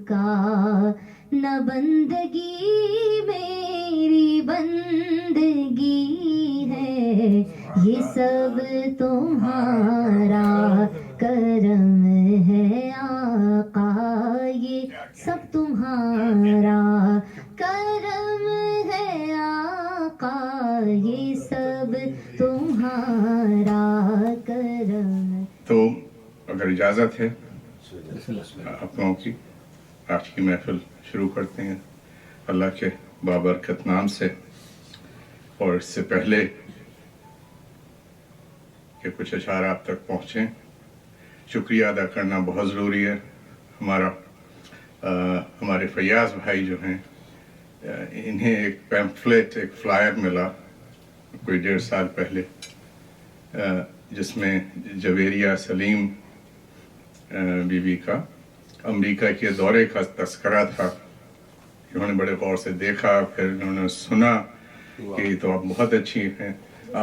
کا، نہ بندگی میری بندگی ہے، یہ سب تمہارا کرم ہے آقا، یہ سب تمہارا کرم ہے آقا، یہ سب تمہارا کرم۔ تو اگر اجازت ہے آپ لوگوں کی، آج کی محفل شروع کرتے ہیں اللہ کے بابرکت نام سے۔ اور اس سے پہلے کہ کچھ اشعار آپ تک پہنچیں، شکریہ ادا کرنا بہت ضروری ہے۔ ہمارے فیاض بھائی جو ہیں، انہیں ایک پیمفلیٹ، ایک فلائر ملا کوئی 1.5 سال پہلے، جس میں جویریہ سلیم بی بی کا امریکہ کے دورے کا تذکرہ تھا۔ انہوں نے بڑے غور سے دیکھا، پھر انہوں نے سنا کہ یہ تو اب بہت اچھی ہیں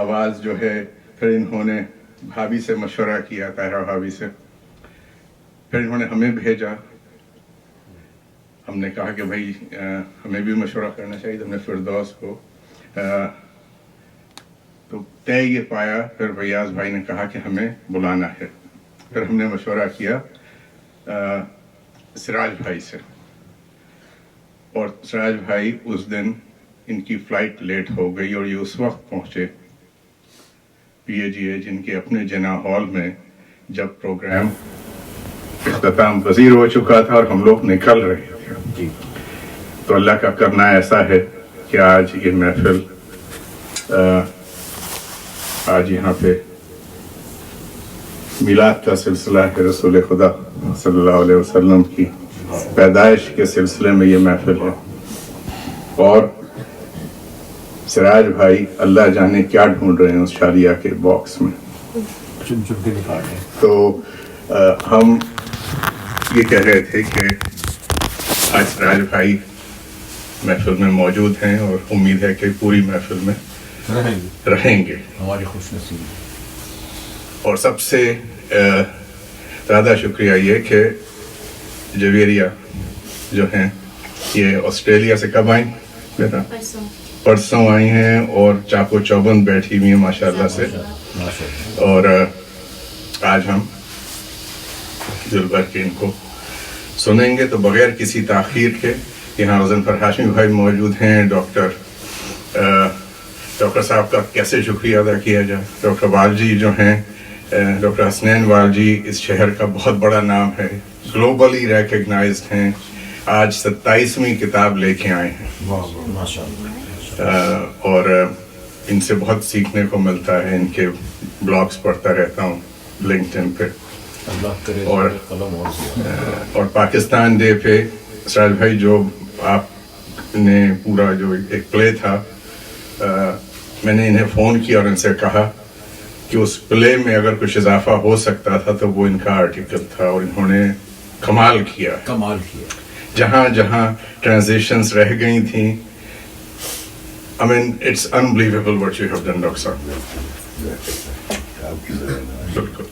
آواز جو ہے۔ پھر انہوں نے بھابھی سے مشورہ کیا، طاہرہ بھابھی سے، پھر انہوں نے ہمیں بھیجا۔ ہم نے کہا کہ بھائی ہمیں بھی مشورہ کرنا چاہیے، ہم نے فردوس کو تو طے یہ پایا، پھر فیاض بھائی نے کہا کہ ہمیں بلانا ہے۔ پھر ہم نے مشورہ کیا سراج بھائی سے، اور سراج بھائی اس دن ان کی فلائٹ لیٹ ہو گئی اور یہ اس وقت پہنچے پی اے جی اے، جن کے اپنے جنا ہال میں جب پروگرام اختتام پذیر ہو چکا تھا اور ہم لوگ نکل رہے تھے۔ تو اللہ کا کرنا ایسا ہے کہ آج یہ محفل، آج یہاں پہ میلاد کا سلسلہ ہے، رسول خدا صلی اللہ علیہ وسلم کی پیدائش کے سلسلے میں یہ محفل ہے۔ اور سراج بھائی اللہ جانے کیا ڈھونڈ رہے ہیں اس شادیہ کے باکس میں، چن چن کے نکال رہے ہیں۔ تو ہم یہ کہہ رہے تھے کہ آج سراج بھائی محفل میں موجود ہیں اور امید ہے کہ پوری محفل میں رہیں گے، ہماری خوش نصیبی۔ اور سب سے زیادہ شکریہ یہ کہ جویریہ جو ہیں یہ آسٹریلیا سے کب آئیں بیٹا؟ پرسوں آئی ہیں، اور چاقو چوبند بیٹھی ہوئی ہیں ماشاءاللہ سے۔ اور آج ہم دل بھر کے ان کو سنیں گے۔ تو بغیر کسی تاخیر کے یہاں غضنفر ہاشمی بھائی موجود ہیں۔ ڈاکٹر صاحب کا کیسے شکریہ ادا کیا جائے۔ ڈاکٹر والجی جو ہیں، ڈاکٹر حسنین والجی اس شہر کا بہت بڑا نام ہے، گلوبلی ریکگنائزڈ ہیں، آج 27ویں کتاب لے کے آئے ہیں، اور ان سے بہت سیکھنے کو ملتا ہے۔ ان کے بلاگز پڑھتا رہتا ہوں لنکڈ پہ۔ اور پاکستان ڈے پہ سراج بھائی، جو آپ نے پورا جو ایک پلے تھا، میں نے انہیں فون کیا اور ان سے کہا کہ اس پلے میں اگر کچھ اضافہ ہو سکتا تھا تو وہ ان کا آرٹیکل تھا، اور انہوں نے کمال کیا۔ جہاں جہاں ٹرانزیشنز رہ گئی تھیں، I mean, it's unbelievable what you have done, doctor صاحب۔ بالکل۔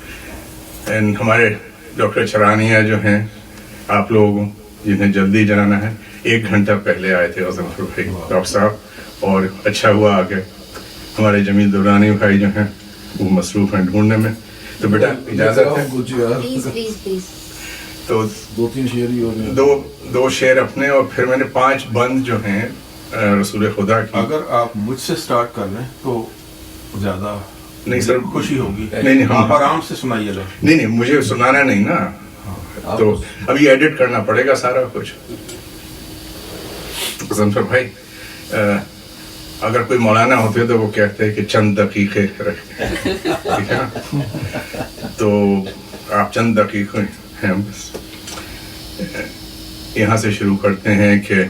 اینڈ ہمارے ڈاکٹر چرانیہ جو ہیں، آپ لوگ جنہیں جلدی جانا ہے، 1 گھنٹہ پہلے آئے تھے غضنفر بھائی ڈاکٹر صاحب، اور اچھا ہوا آ گئے۔ ہمارے جمیل دورانی بھائی جو ہیں وہ مصروف ہیں ڈھونڈنے میں۔ تو بیٹا اجازت ہے تو 2-3 شعر ہی ہو گئے، دو شعر اپنے، اور پھر میں نے 5 بند جو ہیں رسول خدا کی۔ اگر آپ مجھ سے سٹارٹ کر لیں تو زیادہ نہیں سر، خوشی ہوگی۔ نہیں آپ آرام سے سنائیے گا۔ نہیں مجھے سنانا نہیں نا، تو ابھی ایڈٹ کرنا پڑے گا سارا کچھ۔ غضنفر بھائی، اگر کوئی مولانا ہوتے تو وہ کہتے ہیں کہ چند دقیقے رکھیں، ٹھیک ہے نا؟ تو آپ چند دقیقے ہیں بس۔ یہاں سے شروع کرتے ہیں کہ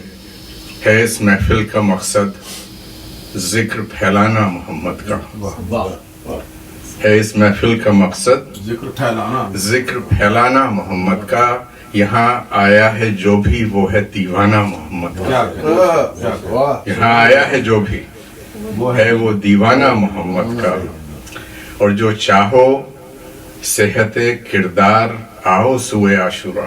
ہے اس محفل کا مقصد ذکر پھیلانا محمد کا، ہے اس محفل کا مقصد ذکر پھیلانا محمد کا، یہاں آیا ہے جو بھی وہ ہے دیوانہ محمد کا، یہاں آیا ہے جو بھی ہے وہ دیوانہ محمد کا، اور جو چاہو صحت کردار آؤ سوئے عاشورہ،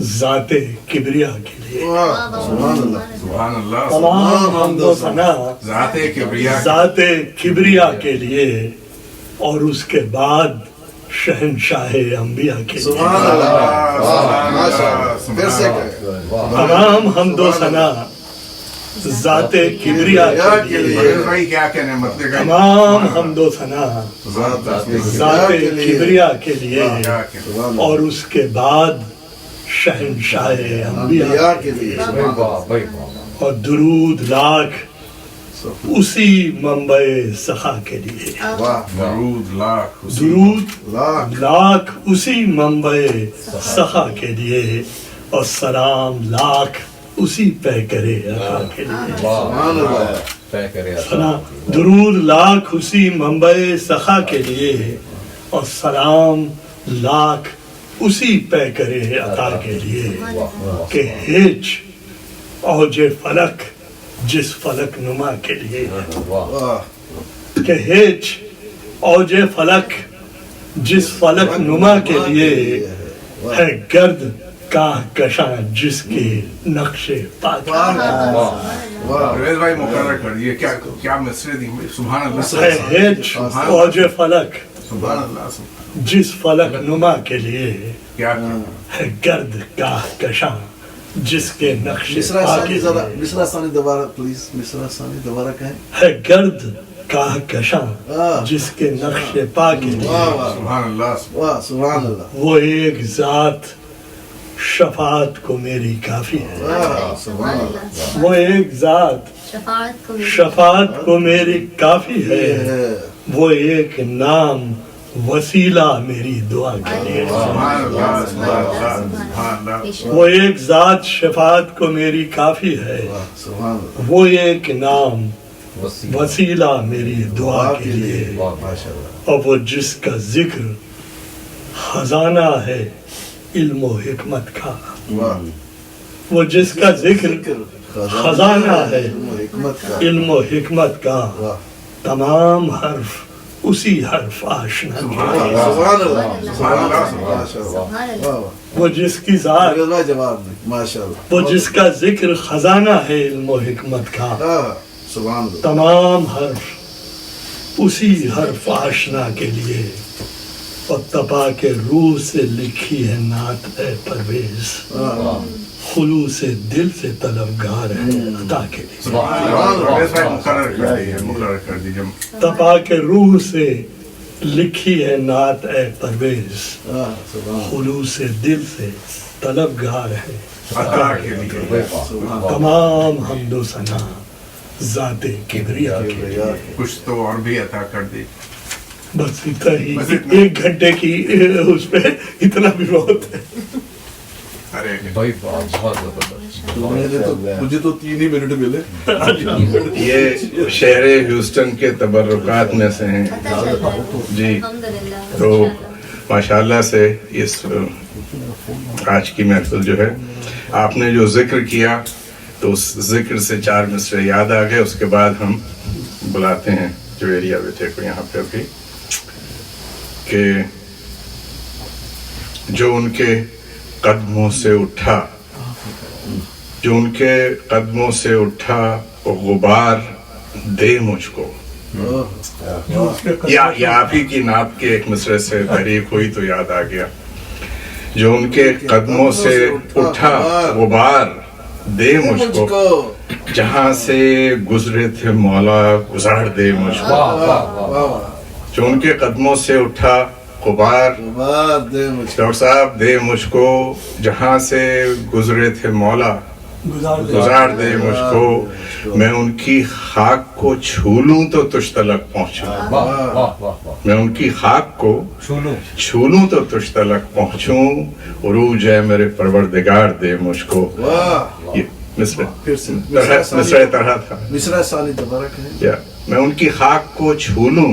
ذات کبریا کے لیے سبحان اللہ سبحان اللہ تمام حمد و ثنا ذات کبریا ذات کبریا کے لیے اور اس کے بعد شہنشاہ انبیاء کے لیے سبحان اللہ ماشاء اللہ پھر سے تمام حمد و ثنا ذات کبریا کے لیے پرویز بھائی کیا کہنے مطلب تمام حمد و ثنا ذات کبریا کے لیے اور اس کے بعد شہنشاہ انبیاء کے لیے اور درود لاکھ اسی منبع سخا کے لیے درود لاکھ درود لاکھ اسی منبع سخا کے لیے اور سلام لاکھ اسی پیکرے عطا کے لیے سبحان اللہ سلام درود لاکھ اسی منبع سخا کے لیے اور سلام لاکھ اسی پیکرے عطا کے لیے کہ ہیچ اوج فلک جس فلک نما کے لیے کہ ہیچ اوج فلک جس فلک نما کے لیے ہے گرد کاہ کشاں جس کے نقش پاک پرویز بھائی مقرر کر دیے کیا مصرے دی سبحان اللہ ہے ہیچ اوج فلک سبحان اللہ جس فلک نما کے لیے کیا ہے گرد کاہ کشاں جس کے نقش مصرع پا ثانی کے ذرا لیے مصرع ثانی دوبارہ پلیز مصرع ثانی دوبارہ کہیں ہے گرد کاہ کشاں جس کے نقش پا کے لیے سبحان اللہ واہ سبحان اللہ وہ ایک ذات شفاعت کو میری کافی ہے واہ سبحان اللہ وہ ایک ذات شفاعت کو میری کافی ہے وہ ایک نام وسیلہ میری دعا کے لیے سبحان اللہ سبحان اللہ سبحان اللہ وہ ایک ذات شفاعت کو میری کافی ہے سبحان اللہ وہ ایک نام وسیلہ میری دعا کے لیے ماشاء اللہ اور وہ جس کا ذکر خزانہ ہے علم و حکمت کا واہ وہ جس کا ذکر خزانہ ہے حکمت کا علم و حکمت کا واہ تمام حرف اسی حرف آشنا کے لیے سبحان اللہ سبحان اللہ ماشاء اللہ واہ وہ جس کی ذات واہ جواب نہیں ماشاء اللہ وہ جس کا ذکر خزانہ ہے علم و حکمت کا سبحان اللہ تمام حرف اسی حرف آشنا کے لیے اور تپا کے روح سے لکھی ہے نعت اے پرویز خلوص دل سے طلبگار ہے عطا کے لیے پرویز بھائی مقرر کر دیجیے تپا کے روح سے لکھی ہے نعت اے پرویز خلوص دل سے طلبگار ہے عطا کے لیے تمام حمد و ثنا ذات کبریا کے لیے کچھ تو اور بھی عطا کر دی بس اتنا ہی ایک گھنٹے کی اس پہ اتنا بھی بہت ہے ارے بھائی بہت زبردست مجھے تو 3 ہی منٹ ملے یہ شہر ہیوسٹن کے تبرکات میں سے ہیں جی تو ماشاءاللہ سے اس آج کی محفل جو ہے آپ نے جو ذکر کیا تو اس ذکر سے 4 مصرے یاد آ گئے اس کے بعد ہم بلاتے ہیں جو ایریا بیٹے کو یہاں پہ بھی کہ جو ان کے قدموں سے اٹھا جو ان کے قدموں سے اٹھا وہ غبار دے مجھ کو یا آپ ہی کی نعت کے ایک مصرے سے تحریک ہوئی تو یاد آ گیا جو ان کے قدموں سے اٹھا غبار دے مجھ کو جہاں سے گزرے تھے مولا گزار دے مجھ کو جو ان کے قدموں سے اٹھا غبار ڈاکٹر صاحب دے مجھ کو جہاں سے گزرے تھے مولا گزار دے مجھ کو میں ان کی خاک کو چھو لوں تو تجھ تلک پہنچوں میں ان کی خاک کو چھو لوں تو تجھ تلک پہنچوں عروج ہے میرے پروردگار دے مجھ کو یہ مصرع طرح تھا مصرع ثانی دوبارہ کہیں میں ان کی خاک کو چھو لوں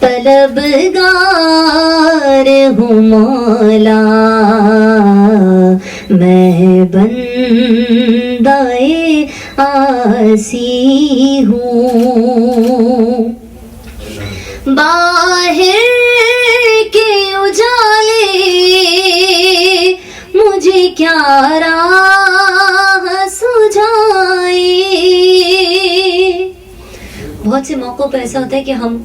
طلبگار ہوں مولا میں بندہ عاصی ہوں باہر کے اجالے مجھے کیا راہ سجھائے. بہت سے موقعوں پہ ایسا ہوتا ہے کہ ہم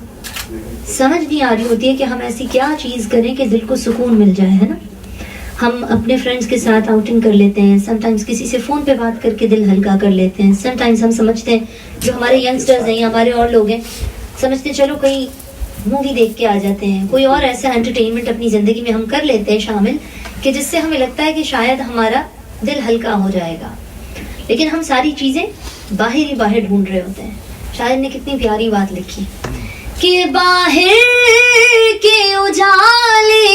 سمجھ نہیں آ رہی ہوتی ہے کہ ہم ایسی کیا چیز کریں کہ دل کو سکون مل جائے, ہے نا. ہم اپنے فرینڈس کے ساتھ آؤٹنگ کر لیتے ہیں, سم ٹائمز کسی سے فون پہ بات کر کے دل ہلکا کر لیتے ہیں, سم ٹائمز ہم سمجھتے ہیں جو ہمارے ینگسٹرز ہیں یا ہمارے اور لوگ ہیں سمجھتے ہیں چلو کوئی مووی دیکھ کے آ جاتے ہیں, کوئی اور ایسا انٹرٹینمنٹ اپنی زندگی میں ہم کر لیتے ہیں شامل کہ جس سے ہمیں لگتا ہے کہ شاید ہمارا دل ہلکا ہو جائے گا. لیکن ہم ساری چیزیں باہر ہی باہر ڈھونڈ رہے ہوتے ہیں. شاعر نے کتنی پیاری بات لکھی کہ باہر کے اجالے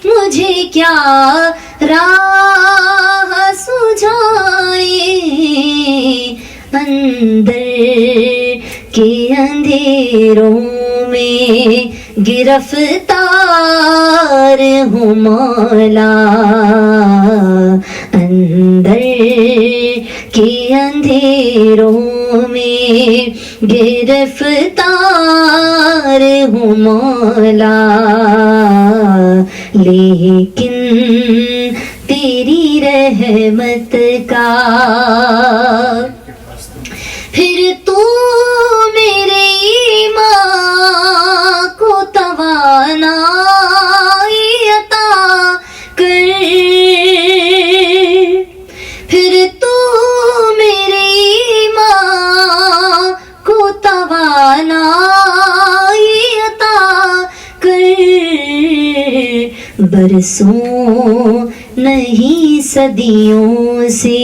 مجھے کیا راہ سجھائے اندر کے اندھیروں میں گرفتار ہوں مولا اندر کے اندھیروں میں گرفتار ہوں مولا لیکن تیری رحمت کا پھر تو میرے ایمان کو توانائی عطا کر پھر تو میرے ایمان کو توانائی عطا کر برسوں نہیں صدیوں سے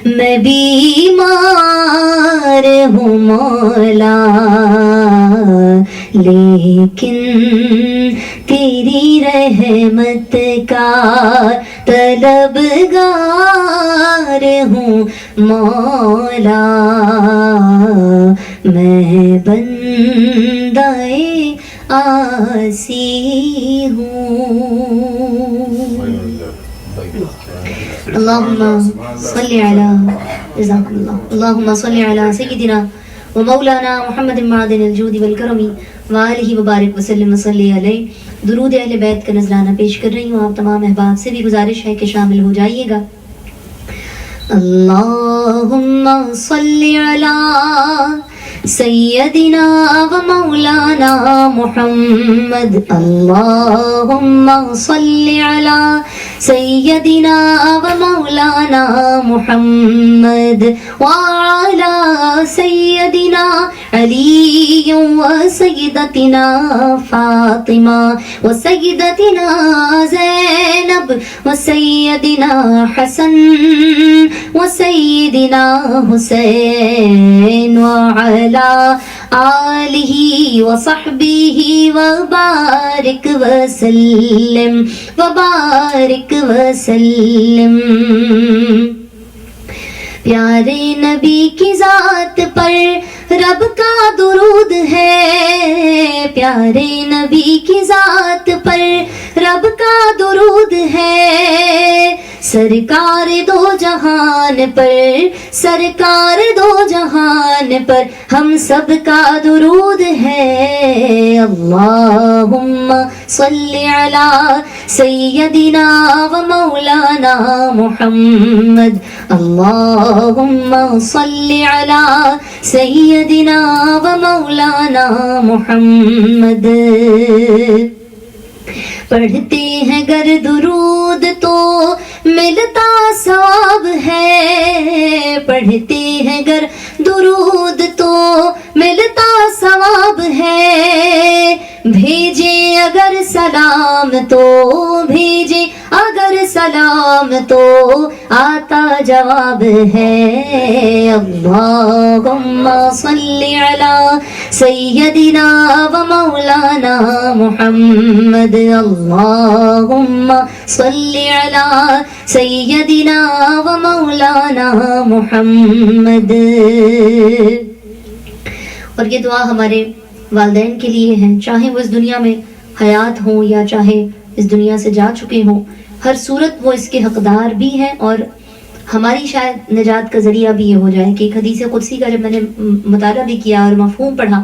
میں بیمار ہوں مولا لیکن تیری رحمت کا طلبگار ہوں مولا میں بندہ عاصی ہوں. اللہم صلی علی جزاکم اللہ اللہم صلی علی سیدنا و مولانا محمد معدن الجود والکرم وآلہ وبارک وسلم وصلی علیہ. درود اہل بیت کا نذرانہ پیش کر رہی ہوں. آپ تمام احباب سے بھی گزارش ہے کہ شامل ہو جائیے گا. اللہم صلی علی سیدنا و مولانا محمد اللہم صلی علی سیدنا و مولانا محمد وعلی سیدنا علی و سیدتنا فاطمہ و سیدتنا زینب و سیدنا حسن و سیدنا حسین وعلی آلہ وصحبہ وبارک وسلم وبارک وسلم. پیارے نبی کی ذات پر رب کا درود ہے پیارے نبی کی ذات پر رب کا درود ہے سرکار دو جہان پر سرکار دو جہان پر ہم سب کا درود ہے. اللہم صلی علی سیدنا و مولانا محمد اللہم صلی علی سیدنا و مولانا محمد. پڑھتے ہیں گر درود تو ملتا ثواب ہے پڑھتے ہیں گر درود تو ملتا ثواب ہے بھیجے اگر سلام تو بھیجے اگر سلام تو آتا جواب ہے. اللہم صلی علی سیدنا و مولانا محمد اللہم صلی علی سیدنا و مولانا محمد. اور یہ دعا ہمارے والدین کے لیے ہیں، چاہے وہ اس دنیا میں حیات ہوں یا چاہے اس دنیا سے جا چکے ہوں، ہر صورت وہ اس کے حقدار بھی ہیں. اور ہماری شاید نجات کا ذریعہ بھی یہ ہو جائے کہ ایک حدیث قدسی کا جب میں نے مطالعہ بھی کیا اور مفہوم پڑھا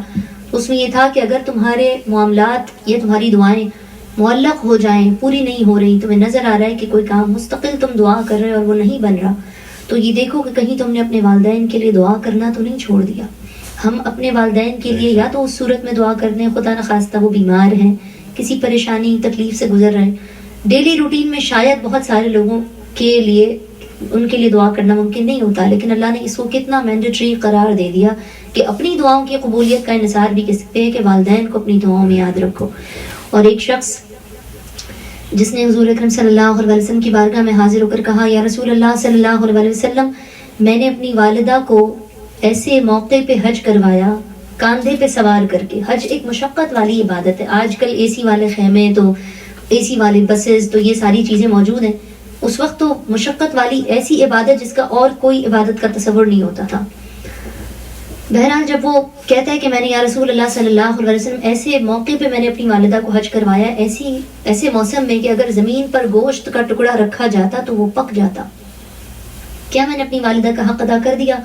تو اس میں یہ تھا کہ اگر تمہارے معاملات یا تمہاری دعائیں معلق ہو جائیں، پوری نہیں ہو رہی، تمہیں نظر آ رہا ہے کہ کوئی کام مستقل تم دعا کر رہے اور وہ نہیں بن رہا، تو یہ دیکھو کہ کہیں تم نے اپنے والدین کے لیے دعا کرنا تو نہیں چھوڑ دیا. ہم اپنے والدین کے لیے یا تو اس صورت میں دعا کرتے ہیں خدا نخواستہ وہ بیمار ہیں، کسی پریشانی تکلیف سے گزر رہے ہیں. ڈیلی روٹین میں شاید بہت سارے لوگوں کے لیے ان کے لیے دعا کرنا ممکن نہیں ہوتا، لیکن اللہ نے اس کو کتنا مینڈیٹری قرار دے دیا کہ اپنی دعاؤں کی قبولیت کا انحصار بھی کس پہ ہے کہ والدین کو اپنی دعاؤں میں یاد رکھو. اور ایک شخص جس نے حضور اکرم صلی اللہ علیہ وسلم کی بارگاہ میں حاضر ہو کر کہا، یا رسول اللہ صلی اللہ علیہ وسلم، میں نے اپنی والدہ کو ایسے موقع پہ حج کروایا کاندھے پہ سوار کر کے. حج ایک مشقت والی عبادت ہے. آج کل اے سی والے خیمے تو اے سی والے بسز تو یہ ساری چیزیں موجود ہیں. اس وقت تو مشقت والی ایسی عبادت جس کا اور کوئی عبادت کا تصور نہیں ہوتا تھا. بہرحال جب وہ کہتا ہے کہ میں نے یا رسول اللہ صلی اللہ علیہ وسلم ایسے موقع پہ میں نے اپنی والدہ کو حج کروایا، ایسے موسم میں کہ اگر زمین پر گوشت کا ٹکڑا رکھا جاتا تو وہ پک جاتا، کیا میں نے اپنی والدہ کا حق ادا کر دیا؟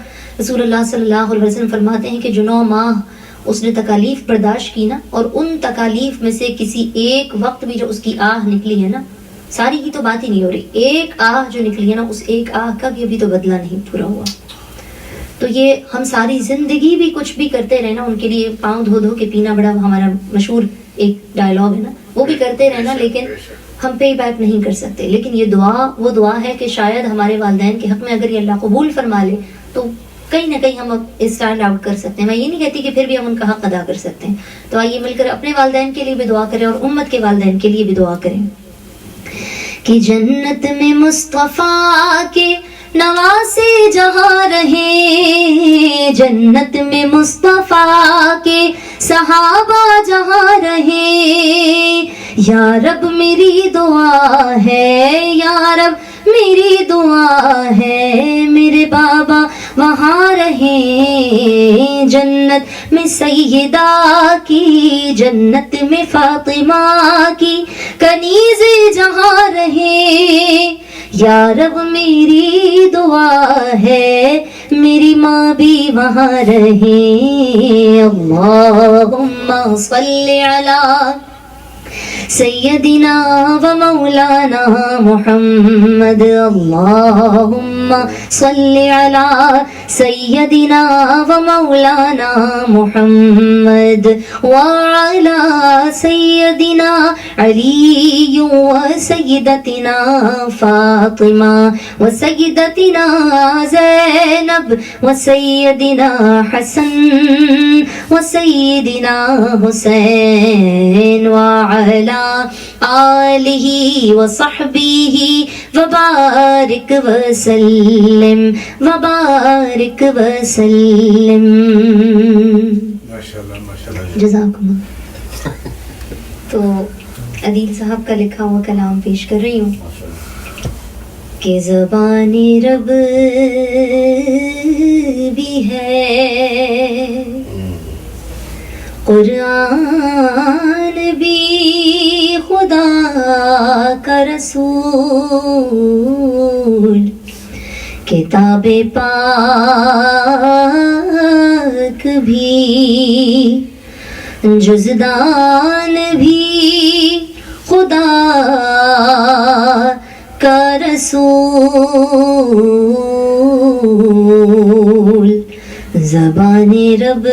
رسول اللہ صلی اللہ علیہ وسلم فرماتے ہیں کہ جو 9 ماہ اس نے تکالیف برداشت کی نا، اور ان تکالیف میں سے کسی ایک وقت بھی جو اس کی آہ نکلی ہے نا، ساری کی تو بات ہی نہیں ہو رہی، ایک آہ جو نکلی ہے نا، اس ایک آہ کا بھی ابھی تو بدلہ نہیں پورا ہوا. تو یہ ہم ساری زندگی بھی کچھ بھی کرتے رہے نا، ان کے لیے پاؤں دھو دھو کے پینا بڑا ہمارا مشہور ایک ڈائلاگ ہے نا، وہ بھی کرتے رہنا، لیکن ہم پے بیک نہیں کر سکتے. لیکن یہ دعا وہ دعا ہے کہ شاید ہمارے والدین کے حق میں اگر یہ اللہ قبول فرما لے تو کہیں نہ کہیں ہم اسٹینڈ آؤٹ کر سکتے ہیں. میں یہ نہیں کہتی کہ پھر بھی ہم ان کا حق ادا کر سکتے ہیں. تو آئیے مل کر اپنے والدین کے لیے بھی دعا کریں اور امت کے والدین کے لیے بھی دعا کریں کہ جنت میں مصطفیٰ کے نواسے جہاں رہے، جنت میں مصطفیٰ کے صحابہ جہاں رہے. یا رب میری دعا ہے، یا رب میری دعا ہے، میرے بابا وہاں رہے. جنت میں سیدہ کی، جنت میں فاطمہ کی کنیز جہاں رہے. یا رب میری دعا ہے، میری ماں بھی وہاں رہے. اللہم صلی علی سیدنا و مولانا محمد. اللہم صلی علی سیدنا و مولانا محمد وعلی سیدنا علی و سیدتنا فاطمہ و سیدتنا زینب و سیدنا حسن و سیدنا حسین وعلی آلہ وصحبہ وبارک وسلم وبارک وسلم. جزاکم اللہ. تو عدیل صاحب کا لکھا ہوا کلام پیش کر رہی ہوں کہ زبان رب بھی ہے، قرآن بھی خدا کا رسول، کتاب پاک بھی، جزدان بھی خدا کا رسول. زبان رب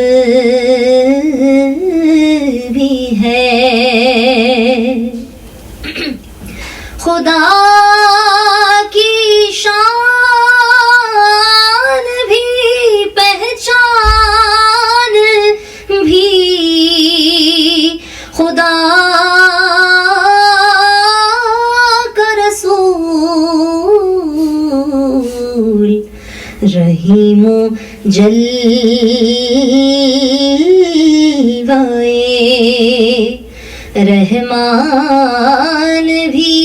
بھی ہے، خدا کی شان بھی، پہچان بھی، خدا کا رسول. رحیم و جلوائے رحمان بھی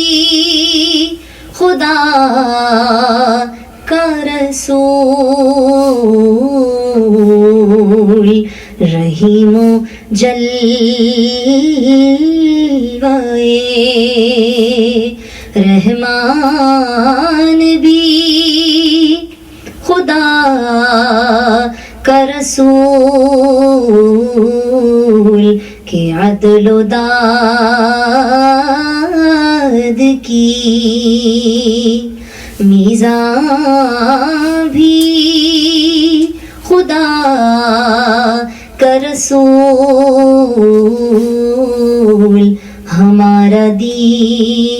خدا کا رسول. رحیم و جلوائے رحمان بھی خدا کا رسول کہ عدل و داد کی میزان بھی خدا کا رسول ہمارا دین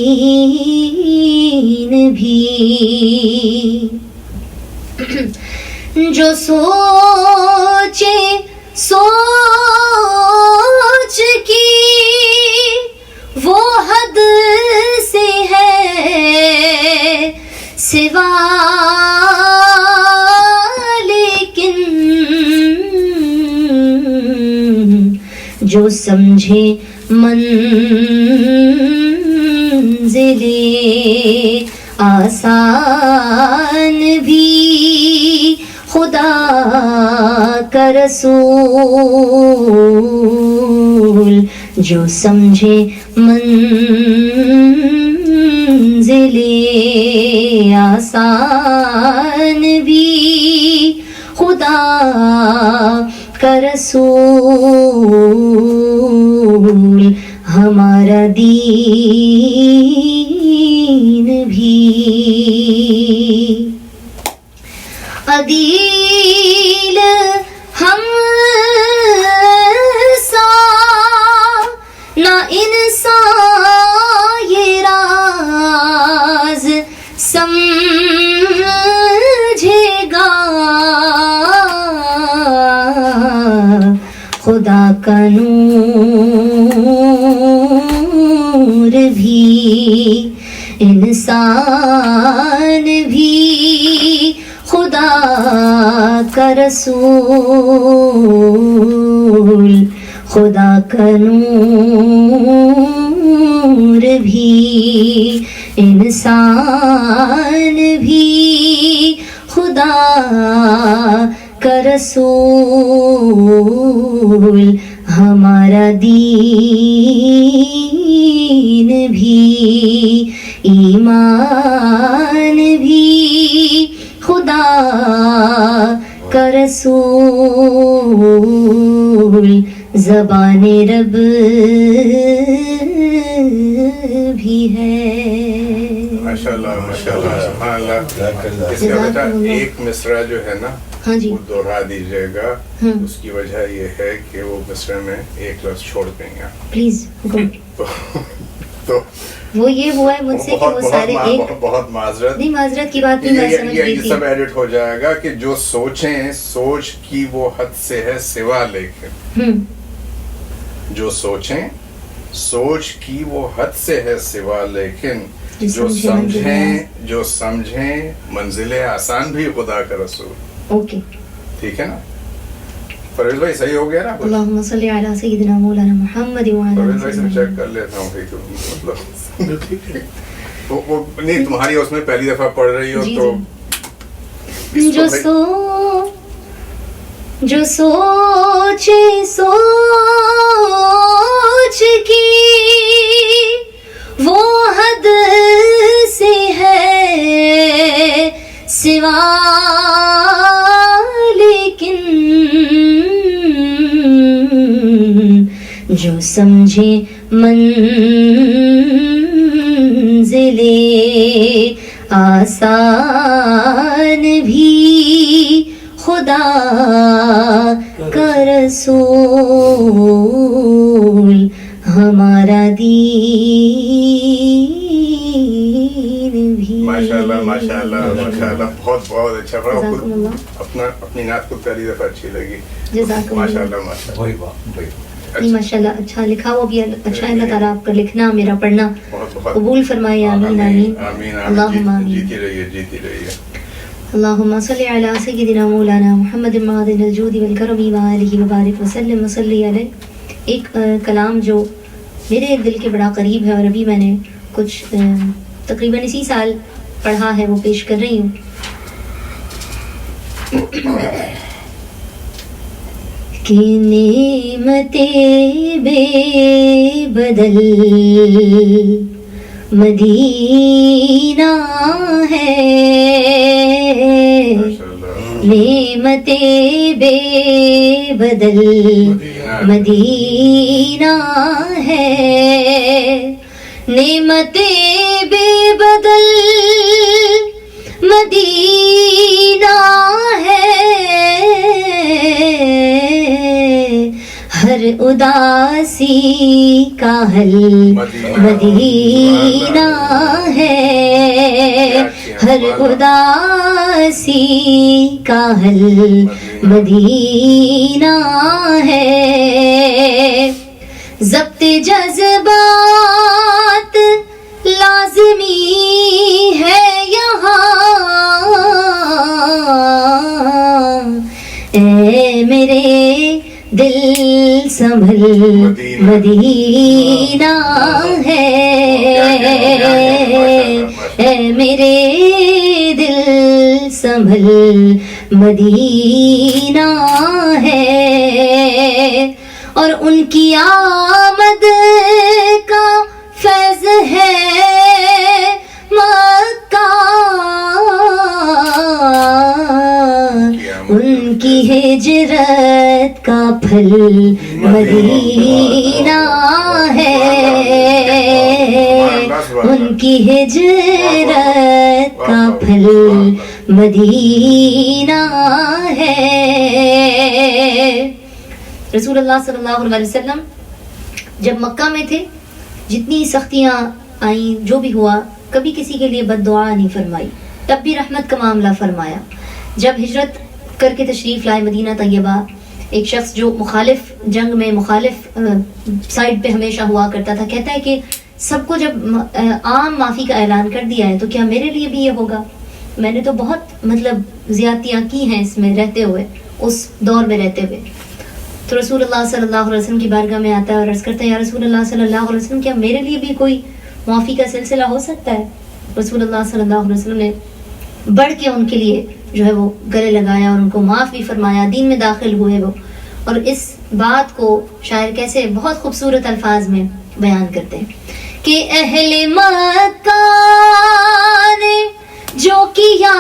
بھی جو سوچے سوچ کی وہ حد سے ہے سوا لیکن جو سمجھے منزل آسان بھی خدا کا رسول جو سمجھے منزل آسان بھی خدا کا رسول ہمارا دین بھی عدیل ہم سا نہ انسان یہ راز سمجھے گا خدا کا نور بھی انسان بھی خدا کا رسول خدا کا نور بھی انسان بھی خدا کا رسول ہمارا دین بھی ایمان بھی خدا کا رسول زبان رب بھی ہے. ماشاءاللہ ماشاءاللہ سبحان اللہ. اس کا بیٹا ایک مصرع جو ہے نا ہاں جی وہ دوہرا دیجیے گا. اس کی وجہ یہ ہے کہ وہ مصرع میں ایک لفظ چھوڑ دیں گے پلیز. تو وہ یہ ہوا ہے مجھ سے کہ وہ سارے ایک بہت معذرت نہیں معذرت کی بات نہیں میں سمجھ گئی یہ تھی. سب ایڈٹ ہو جائے گا کہ جو سوچیں سوچ کی وہ حد سے ہے سوا لیکن جو سوچیں سوچ کی وہ حد سے ہے سوا لیکن جو سمجھیں منزل آسان بھی خدا کا رسول. اوکے ٹھیک ہے نا پرویز بھائی صحیح ہو گیا نا. اللہم صلی علی سیدنا مولانا محمد پرویز بھائی سے چیک کر لیتا ہوں بھائی تو مطلب وہ نہیں تمہاری اس میں پہلی دفعہ پڑھ رہی ہو تو جو سوچے سوچ کی وہ حد سے ہے سوا لیکن جو سمجھے منزل آسان بھی خدا کا رسول ہمارا دین بھی. ماشاءاللہ ماشاءاللہ ماشاءاللہ بہت بہت اچھا. جزاکم اللہ. اپنی نعت کو پہلی دفعہ اچھی لگی. جزاکم اللہ. ماشاءاللہ ماشاءاللہ نہیں ماشاءاللہ اچھا لکھا وہ بھی اچھا ہے. اللہ تعالیٰ آپ کا لکھنا میرا پڑھنا قبول فرمائے. آمین آمین اللہم آمین. جیتی رہیے جیتی رہیے. اللہم صلی علی سیدنا مولانا محمد معدن الجود والکرم وآلہ وبارک وسلم وصلی علیہ. ایک کلام جو میرے دل کے بڑا قریب ہے اور ابھی میں نے کچھ تقریباً اسی سال پڑھا ہے وہ پیش کر رہی ہوں. کہ نعمتیں بے بدل مدینہ ہے، نعمتیں بے بدل مدینہ ہے، نعمتیں بے بدل مدینہ ہے، ہر اداسی کا حل مدینہ ہے، ہر اداسی کا حل مدینہ ہے، ضبط جذبات لازمی ہے یہاں، اے میرے دل سنبھل مدینہ ہے، اے میرے دل سنبھل مدینہ ہے، اور ان کی آمد کا فیض ہے مکہ، ان کی ہجرت کا پھل مدینہ ہے، ان کی ہجرت کا پھل مدینہ ہے۔ رسول اللہ صلی اللہ علیہ وسلم جب مکہ میں تھے، جتنی سختیاں آئیں، جو بھی ہوا، کبھی کسی کے لیے بد دعا نہیں فرمائی، تب بھی رحمت کا معاملہ فرمایا۔ جب ہجرت کر کے تشریف لائے مدینہ طیبہ، ایک شخص جو مخالف جنگ میں مخالف سائڈ پہ ہمیشہ ہوا کرتا تھا، کہتا ہے کہ سب کو جب عام معافی کا اعلان کر دیا ہے تو کیا میرے لیے بھی یہ ہوگا؟ میں نے تو بہت زیادتیاں کی ہیں اس میں رہتے ہوئے، اس دور میں رہتے ہوئے۔ تو رسول اللہ صلی اللہ علیہ وسلم کی بارگاہ میں آتا ہے اور عرض کرتا ہے، یا رسول اللہ صلی اللہ علیہ وسلم، کیا میرے لیے بھی کوئی معافی کا سلسلہ ہو سکتا ہے؟ رسول اللہ صلی اللہ علیہ وسلم نے بڑھ کے ان کے لیے جو ہے وہ گلے لگایا اور ان کو معاف بھی فرمایا، دین میں داخل ہوئے وہ۔ اور اس بات کو شاعر کیسے بہت خوبصورت الفاظ میں بیان کرتے ہیں کہ اہل مکہ نے جو کیا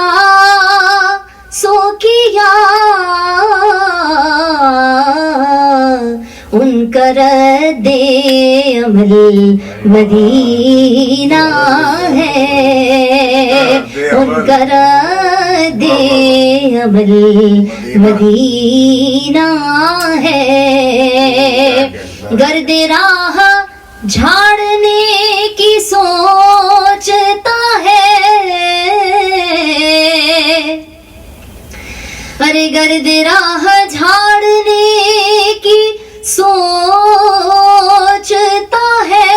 سو کیا، ان کا رد عمل مدینہ ہے، ان کا رد عمل مدینہ ہے، گرد راہ جھاڑنے کی سوچتا ہے، ارے گرد راہ جھاڑنے کی سوچتا ہے،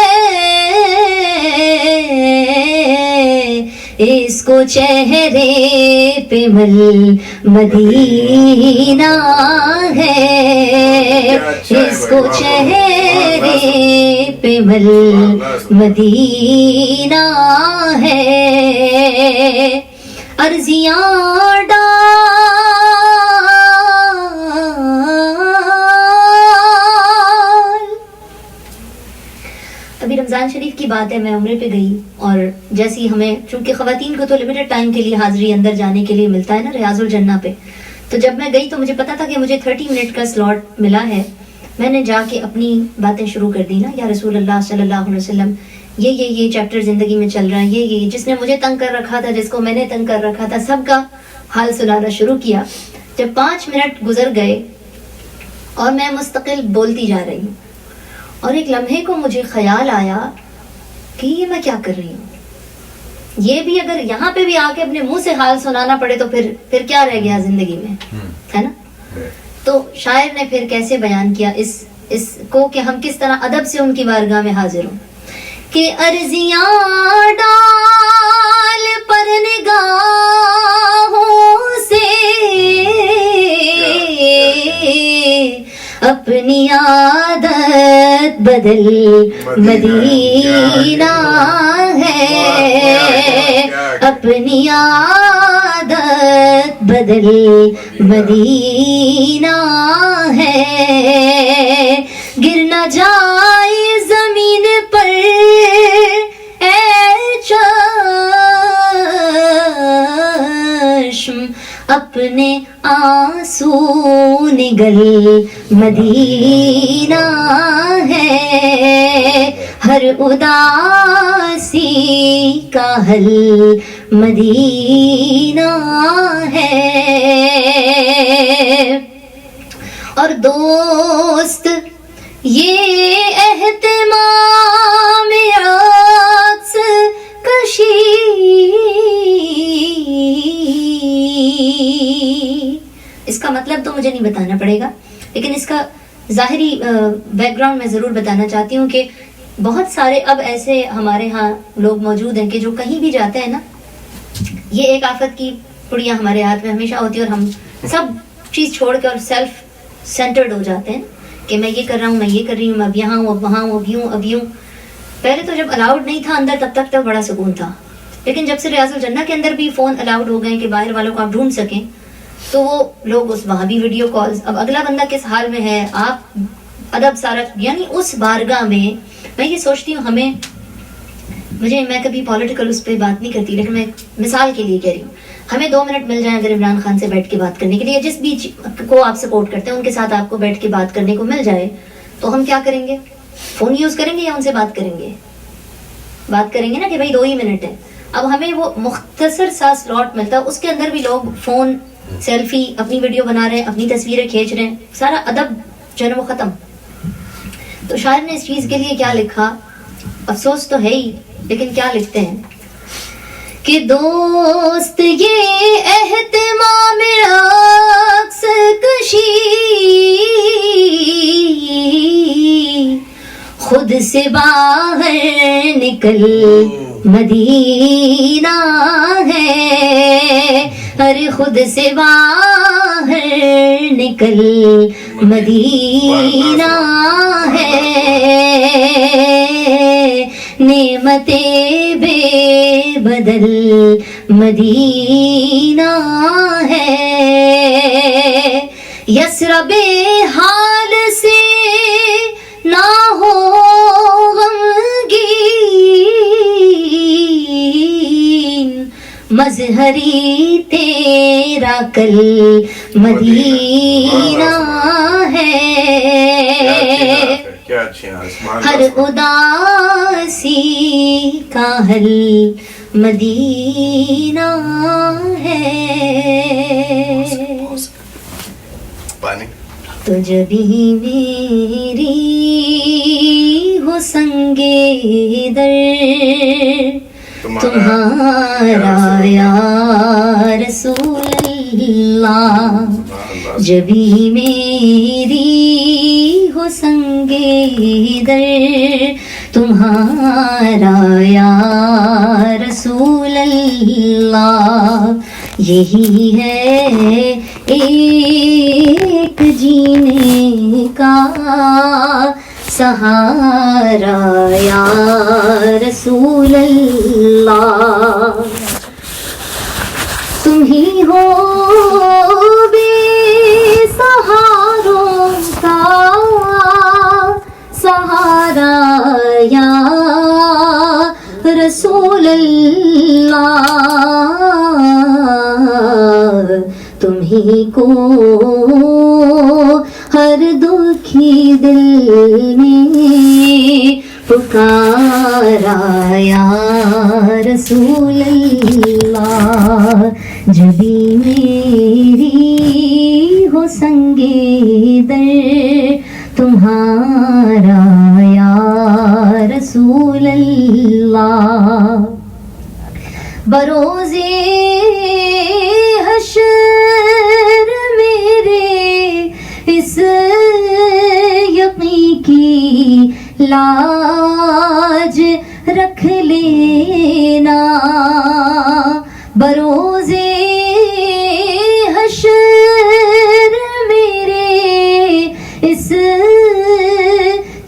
اس کو چہرے پہ مل مدینہ ہے، اس کو چہرے پہ مل مدینہ ہے، عرضیاں ابھی رمضان شریف کی بات ہے، میں عمرے پہ گئی اور جیسی ہمیں، چونکہ خواتین کو تو لمیٹڈ ٹائم کے لیے حاضری اندر جانے کے لیے ملتا ہے نا ریاض الجنہ پہ، تو جب میں گئی تو مجھے پتا تھا کہ مجھے 30 منٹ کا سلاٹ ملا ہے۔ میں نے جا کے اپنی باتیں شروع کر دی نا، یا رسول اللہ صلی اللہ علیہ وسلم، یہ چیپٹر زندگی میں چل رہا ہے، یہ جس نے مجھے تنگ کر رکھا تھا، جس کو میں نے تنگ کر رکھا تھا، سب کا حال سنانا شروع کیا۔ جب 5 منٹ گزر گئے اور میں مستقل بولتی جا رہی ہوں، اور ایک لمحے کو مجھے خیال آیا کہ یہ میں کیا کر رہی ہوں، یہ بھی اگر یہاں پہ بھی آ کے اپنے منہ سے حال سنانا پڑے تو پھر کیا رہ گیا زندگی میں، ہے نا؟ تو شاعر نے پھر کیسے بیان کیا اس کو کہ ہم کس طرح ادب سے ان کی بارگاہ میں حاضر ہوں، کہ عرضیاں ڈال پر نگاہوں سے اپنی عادت بدل مدینہ ہے، اپنی عادت بدل مدینہ ہے، اپنے آنسو نگل مدینہ ہے، ہر اداسی کا حل مدینہ ہے، اور دوست یہ اہتمام عکس کشی اس کا مطلب تو مجھے نہیں بتانا پڑے گا، لیکن اس کا ظاہری بیک گراؤنڈ میں ضرور بتانا چاہتی ہوں کہ بہت سارے اب ایسے ہمارے ہاں لوگ موجود ہیں کہ جو کہیں بھی جاتے ہیں نا، یہ ایک آفت کی پڑیاں ہمارے ہاتھ میں ہمیشہ ہوتی ہے، اور ہم سب چیز چھوڑ کے اور سیلف سینٹرڈ ہو جاتے ہیں کہ میں یہ کر رہا ہوں، میں یہ کر رہی ہوں، اب یہاں ہوں، اب وہاں ہوں، اب یوں. پہلے تو جب الاؤڈ نہیں تھا اندر تب تک بڑا سکون تھا، لیکن جب سے ریاض الجنہ کے اندر بھی فون الاؤڈ ہو گئے کہ باہر والوں کو آپ ڈھونڈ سکیں، تو وہ لوگ اس وہاں بھی ویڈیو کالز، اب اگلا بندہ کس حال میں ہے، آپ ادب سارا، یعنی اس بارگاہ میں میں یہ سوچتی ہوں ہمیں، میں کبھی پولیٹیکل اس پہ بات نہیں کرتی، لیکن میں مثال کے لیے کہہ رہی ہوں، ہمیں 2 منٹ مل جائیں اگر عمران خان سے بیٹھ کے بات کرنے کے لیے، جس بھی کو آپ سپورٹ کرتے ہیں ان کے ساتھ آپ کو بیٹھ کے بات کرنے کو مل جائے، تو ہم کیا کریں گے؟ فون یوز کریں گے یا ان سے بات کریں گے نا کہ بھائی 2 ہی منٹ ہے. اب ہمیں وہ مختصر سا سلاٹ ملتا ہے، اس کے اندر بھی لوگ فون، سیلفی، اپنی ویڈیو بنا رہے ہیں، اپنی تصویریں کھینچ رہے ہیں، سارا ادب جو ہے وہ ختم. تو شاعر نے اس چیز کے لیے کیا لکھا، افسوس تو ہے ہی، لیکن کیا لکھتے ہیں کہ دوست یہ اہتمام عکس کشی خود سے باہر نکل مدینہ ہے، ارے خود سے باہر نکل مدینہ ہے، نعمتیں بے بدل مدینہ ہے، یثرب حال سے نہ ہو غمگین، مظہری تیرا کل مدینہ ہے، ہر اداسی کا حل مدینہ ہے. تو جبھی میری ہو سنگے در تمہارا یا رسول اللہ، جبھی میری ہو سنگے در تمہارا یا رسول اللہ، یہی ہے ایک جینے کا سہارا یا رسول اللہ، تم ہی ہو بے سہاروں کا سہارا یا رسول اللہ، تم ہی کو ہر دکھی دل میں پکارا یا رسول اللہ، جبھی میری ہو سنگے در تمہارا یا رسول اللہ، بروزے حشر میرے اس یقین کی لاج رکھ لینا، بروزے حشر میرے اس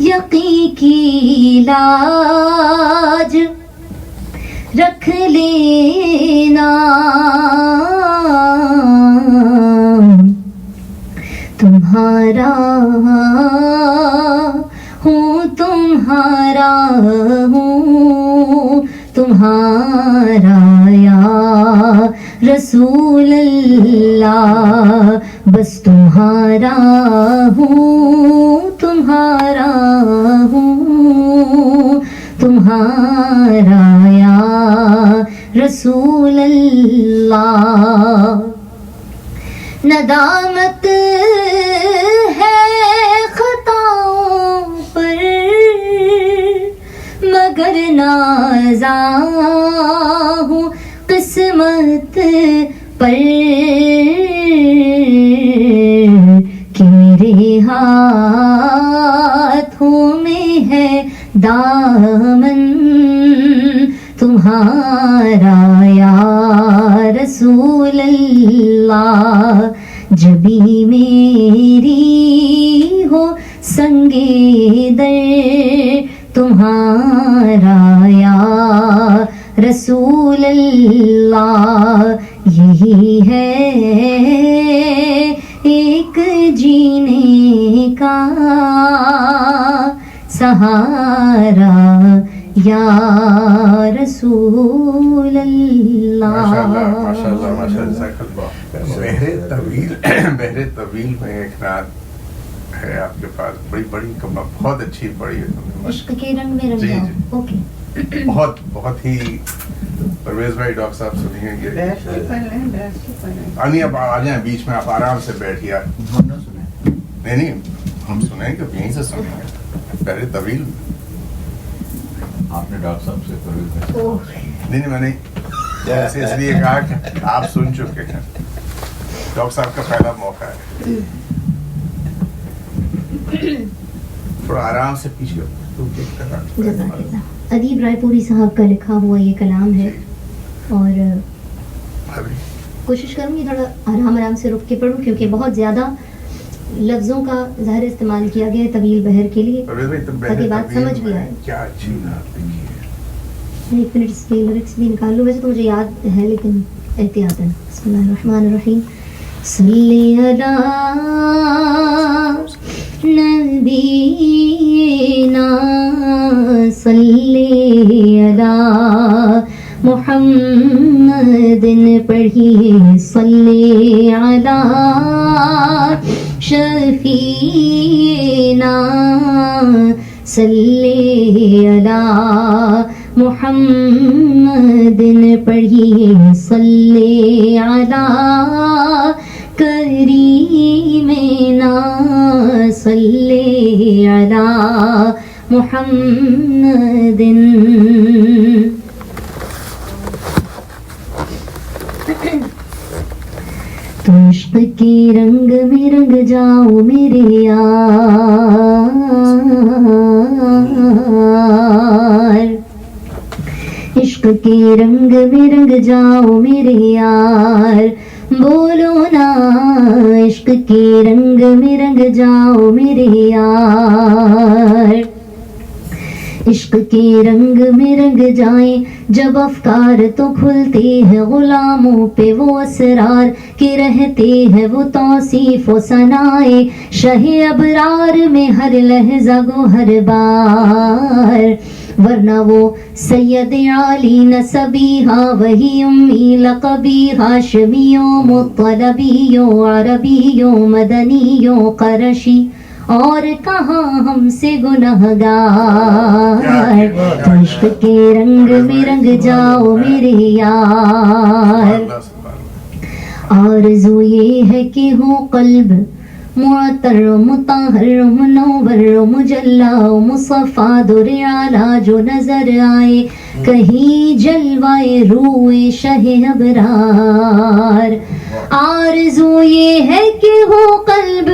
یقین کی لاج رکھ لینا، تمہارا ہوں تمہارا ہوں تمہارا یا رسول اللہ، بس تمہارا ہوں، تمہارا ہوں، تمہارا یا رسول اللہ۔ ندامت ہے خطاؤں پر مگر نازاں ہوں قسمت پر کہ میرے ہاتھوں میں ہے دامن تمہارا یا رسول اللہ، جبھی میری ہو سنگے در تمہارا یا رسول اللہ، یہی ہے ایک جینے کا سہارا یا رسول اللہ۔ بہر طویل میں ایک نعت ہے آپ کے پاس، بڑی بہت اچھی، بڑی عشق کے رنگ میں رنگ جاؤ، اوکے، بہت ہی پرویز بھائی ڈاکٹر صاحب سنیے گے، اب آ جائیں بیچ میں، آپ آرام سے بیٹھیے، نہیں ہم سنیں گے، یہیں سے سنیں گے بہر طویل۔ آپ نے ڈاکٹر صاحب سے نہیں میں نے ایسے اس لیے کہا کہ آپ سن چکے ہیں، ڈاکٹر صاحب کا پہلا موقع ہے، تھوڑا آرام سے پیچھے۔ ادیب رائے پوری صاحب کا لکھا ہوا یہ کلام ہے، اور کوشش کروں گی تھوڑا آرام سے رک کے پڑھوں، کیونکہ بہت زیادہ لفظوں کا ظاہر استعمال کیا گیا ہے طویل بہر کے لیے، تاکہ بات سمجھ بھی آئے۔ کیا اچھی بات لکھی ہے، ایک منٹ اس کے لیرکس بھی نکال لوں، ویسے تو مجھے یاد ہے لیکن احتیاطاً۔ بسم اللہ الرحمن الرحیم، صلی علی نبینا صلی علی محمد، پڑھیے صلی علی شفینا صلی علی محمد، پڑھیے صلی علی کریمنا صلی علی محمد۔ تو عشق کے رنگ میں رنگ جاؤ میرے یار، عشق کے رنگ میں رنگ جاؤ میرے یار، بولو نا عشق کے رنگ میں رنگ جاؤ میرے یار، عشق کے رنگ میں رنگ جائیں جب افکار تو کھلتے ہیں غلاموں پہ وہ اسرار کہ رہتے ہیں وہ توصیف و ثنائے شہ ابرار میں ہر لحظہ گو ہر بار، ورنہ وہ سید عالی نسبیہا وہی امی لقبیہا، شمیوں مطلبیوں عربیوں مدنیوں قرشی، اور کہاں ہم سے گنہگار، عشق کے رنگ میں رنگ جاؤ میرے یار، آرزو یہ ہے کہ ہو قلب معطر مطہر منور مجلا مصفا در اعلیٰ جو نظر آئے کہیں جلوائے روئے شہ ابرار، آرزو یہ ہے کہ ہو قلب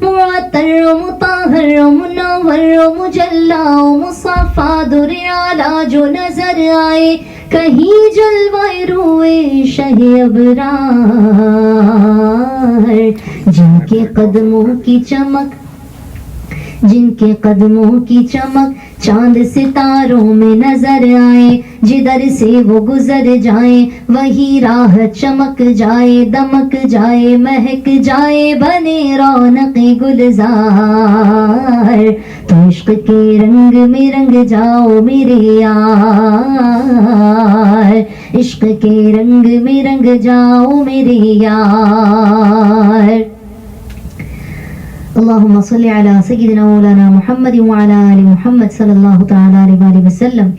معطر مطہر منور مجلا مصفا در اعلیٰ جو نظر آئے کہیں جلوائے روئے شہ ابرار، جن کے قدموں کی چمک جن کے قدموں کی چمک چاند ستاروں میں نظر آئے، جدھر سے وہ گزر جائیں وہی راہ چمک جائے، دمک جائے، مہک جائے، بنے رونق گلزار۔ تو عشق کے رنگ میں رنگ جاؤ میرے یار، عشق کے رنگ میں رنگ جاؤ میرے یار۔ اللہم صلی علی سیدنا مولانا محمد وعلی آل محمد صلی اللہ تعالی علیہ وسلم۔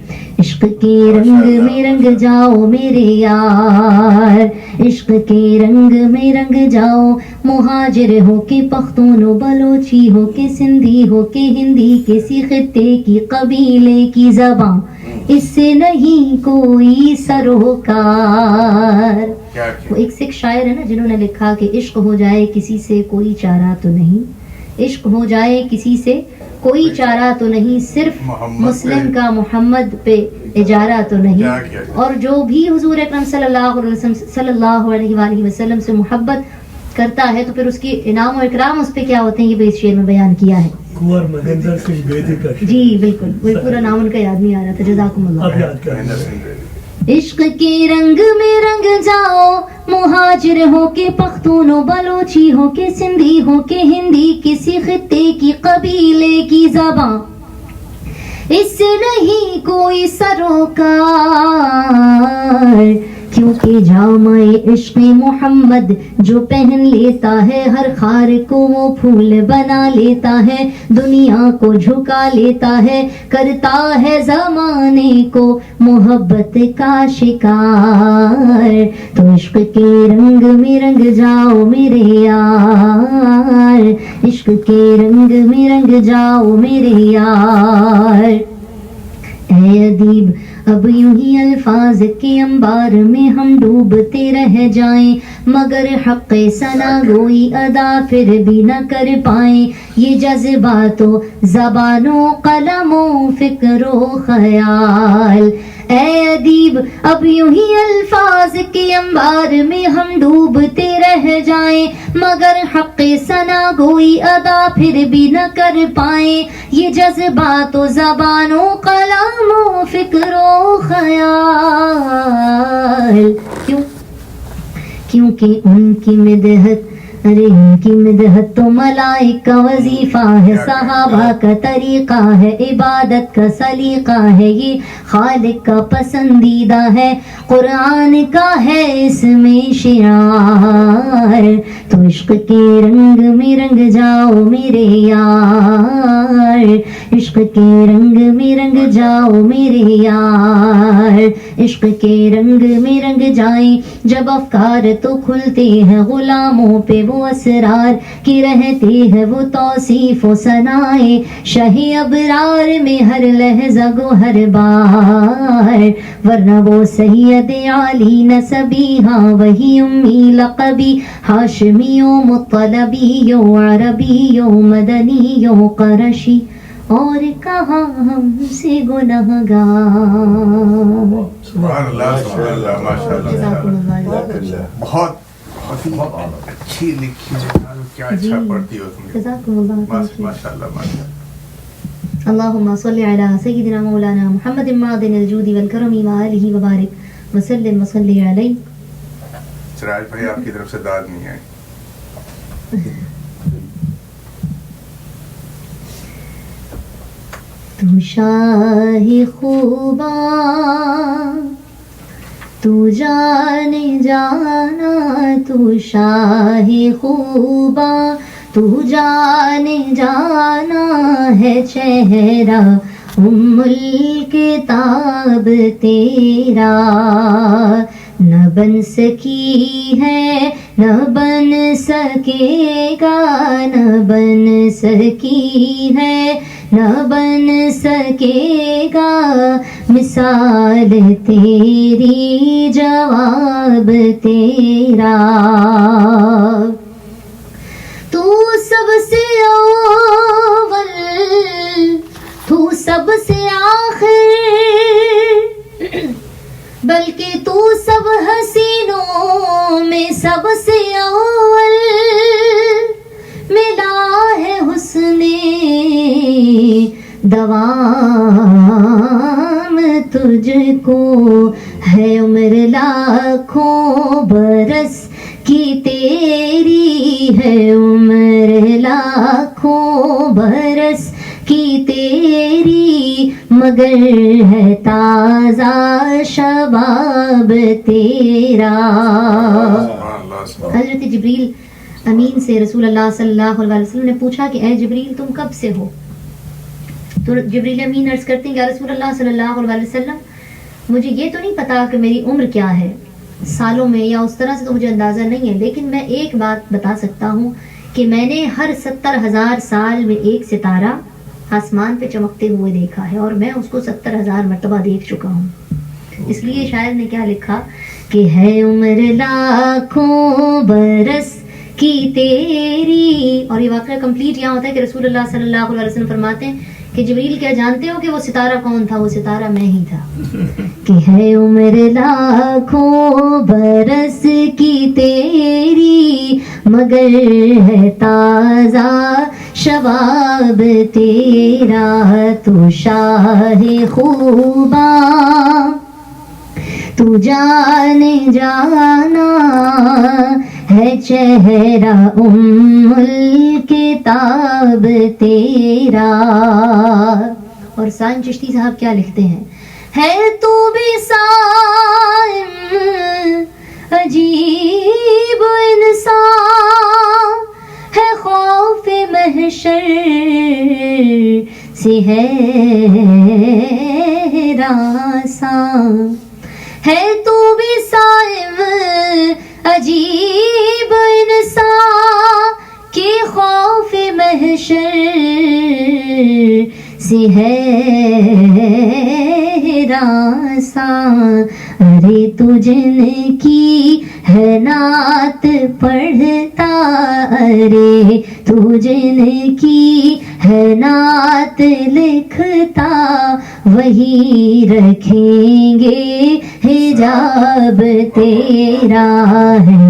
عشق کے رنگ میں رنگ جاؤ میرے یار، عشق کے رنگ میں رنگ جاؤ، مہاجر ہو کے پختون و بلوچی ہو کے سندھی ہو کے ہندی، کسی خطے کی قبیلے کی زبان اس سے نہیں کوئی سروکار۔ وہ ایک سکھ شاعر ہے نا جنہوں نے لکھا کہ عشق ہو جائے کسی سے کوئی چارہ تو نہیں، عشق ہو جائے کسی سے کوئی چارہ تو نہیں، صرف مسلم کا محمد پہ اجارہ تو نہیں۔ اور جو بھی حضور اکرم صلی اللہ علیہ وآلہ وسلم سے محبت کرتا ہے تو پھر اس کی انعام و اکرام اس پہ کیا ہوتے ہیں، یہ بھی اس شعر میں بیان کیا ہے۔ کنور مہندر سنگھ بیدی کا شعر۔ جی بالکل، وہی پورا نام ان کا یاد نہیں آ رہا تھا، جزاکم اللہ۔ اب یاد کریں۔ عشق کے رنگ میں رنگ جاؤ، مہاجر ہو کے پختون و بلوچی ہو کے سندھی ہو کے ہندی، کسی خطے کی قبیلے کی زبان اس سے نہیں کوئی سروکار، کیونکہ جامع عشق محمد جو پہن لیتا ہے ہر خار کو وہ پھول بنا لیتا ہے، دنیا کو جھکا لیتا ہے، کرتا ہے زمانے کو محبت کا شکار۔ تو عشق کے رنگ میں رنگ جاؤ میرے یار، عشق کے رنگ میں رنگ جاؤ میرے یار۔ اے ادیب اب یوں ہی الفاظ کے انبار میں ہم ڈوبتے رہ جائیں، مگر حق ثنا گوئی ادا پھر بھی نہ کر پائیں، یہ جذبات و زبان و قلم و فکر و خیال۔ اے ادیب اب یوں ہی الفاظ کے انبار میں ہم ڈوبتے رہ جائیں، مگر حق ثنا گوئی ادا پھر بھی نہ کر پائیں، یہ جذبات و زبان و قلم و فکر و خیال۔ کیونکہ ان کی مدحت، ارے ان کی مدحت تو ملائک کا وظیفہ ہے، صحابہ کا طریقہ ہے، عبادت کا سلیقہ ہے، یہ خالق کا پسندیدہ ہے، قرآن کا ہے اس میں شعار۔ تو عشق کے رنگ میں رنگ جاؤ میرے یار، عشق کے رنگ میں رنگ جاؤ میرے یار، عشق کے رنگ میں رنگ جائیں جب افکار تو کھلتے ہیں غلاموں پہ وہ اسرار کی رہتی ہے وہ توصیف و ثنائے شہ ابرار میں ہر لحظہ گو ہر بار، ورنہ وہ سید علی نسبی، ہاں وہی امی لقبی، ہاشمی و مطلبی و عربی و مدنی و قرشی، اور کہاں ہم سے گنہگار۔ سبحان اللہ، سبحان اللہ، ماشاء اللہ، بہت اچھی لکھی ہے، کیا اچھا پڑھتی ہو تم، جزاکم اللہ، ماشاء اللہ، ماشاء اللہ۔ اللہم صلی علی سیدنا مولانا محمد معدن الجود والکرم وآلہ وبارک وسلم وصلی علیہ۔ سراج بھائی آپ کی طرف سے داد نہیں آئی۔ تو شاہ خوباں تو جانے جانا، تو شاہ خوباں تو جانے جانا ہے، چہرہ ام الکتاب تیرا نہ بن سکی ہے، نہ بن سکے گا، نہ بن سکی ہے، نہ بن سکے گا، مثال تیری جواب تیرا، تو سب سے اول، تو سب سے آخر، بلکہ تو سب حسینوں میں سب سے اول، ملا ہے حسن دوام تجھ کو ہے عمر لاکھوں برس کی تیری ہے عمر لاکھوں برس کی تیری مگر ہے تازہ شباب تیرا. حضرت جبریل امین سے رسول اللہ صلی اللہ علیہ وسلم نے پوچھا کہ اے جبریل تم کب سے ہو؟ تو جبریل امین عرض کرتے ہیں کہ رسول اللہ صلی اللہ علیہ وسلم مجھے یہ تو نہیں پتا کہ میری عمر کیا ہے سالوں میں یا اس طرح سے تو مجھے اندازہ نہیں ہے، لیکن میں ایک بات بتا سکتا ہوں کہ میں نے ہر 70,000 سال میں ایک ستارہ آسمان پہ چمکتے ہوئے دیکھا ہے اور میں اس کو 70,000 مرتبہ دیکھ چکا ہوں. اس لیے شاعر نے کیا لکھا کہ ہے عمر لاکھوں برس کی تیری. اور یہ واقعہ کمپلیٹ یہاں ہوتا ہے کہ رسول اللہ صلی اللہ علیہ وسلم فرماتے ہیں کہ جبریل کیا جانتے ہو کہ وہ ستارہ کون تھا؟ وہ ستارہ میں ہی تھا. کہ ہے عمر لاکھوں برس کی تیری مگر ہے تازہ شباب تیرا. تو شاہ خوباں تو جان جانا ہے چہرہ الکتاب تیرا. اور سائن چشتی صاحب کیا لکھتے ہیں؟ ہے تو بھی صائم عجیب انسان ہے خوف محشر سے ہے راساں. ہے تو بھی صائم عجیب انسان کے خوف محشر سے ہے راساں. ارے تو جن کی ہے نعت پڑھتا ارے تو جن کی ہے نعت لکھتا وہی رکھیں گے حجاب تیرا ہے.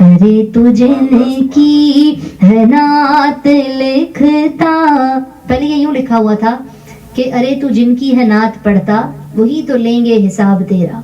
ارے تو جن کی ہے نعت لکھتا، پہلے یہ یوں لکھا ہوا تھا کہ ارے تو جن کی ہے نعت پڑھتا وہی تو لیں گے حساب تیرا.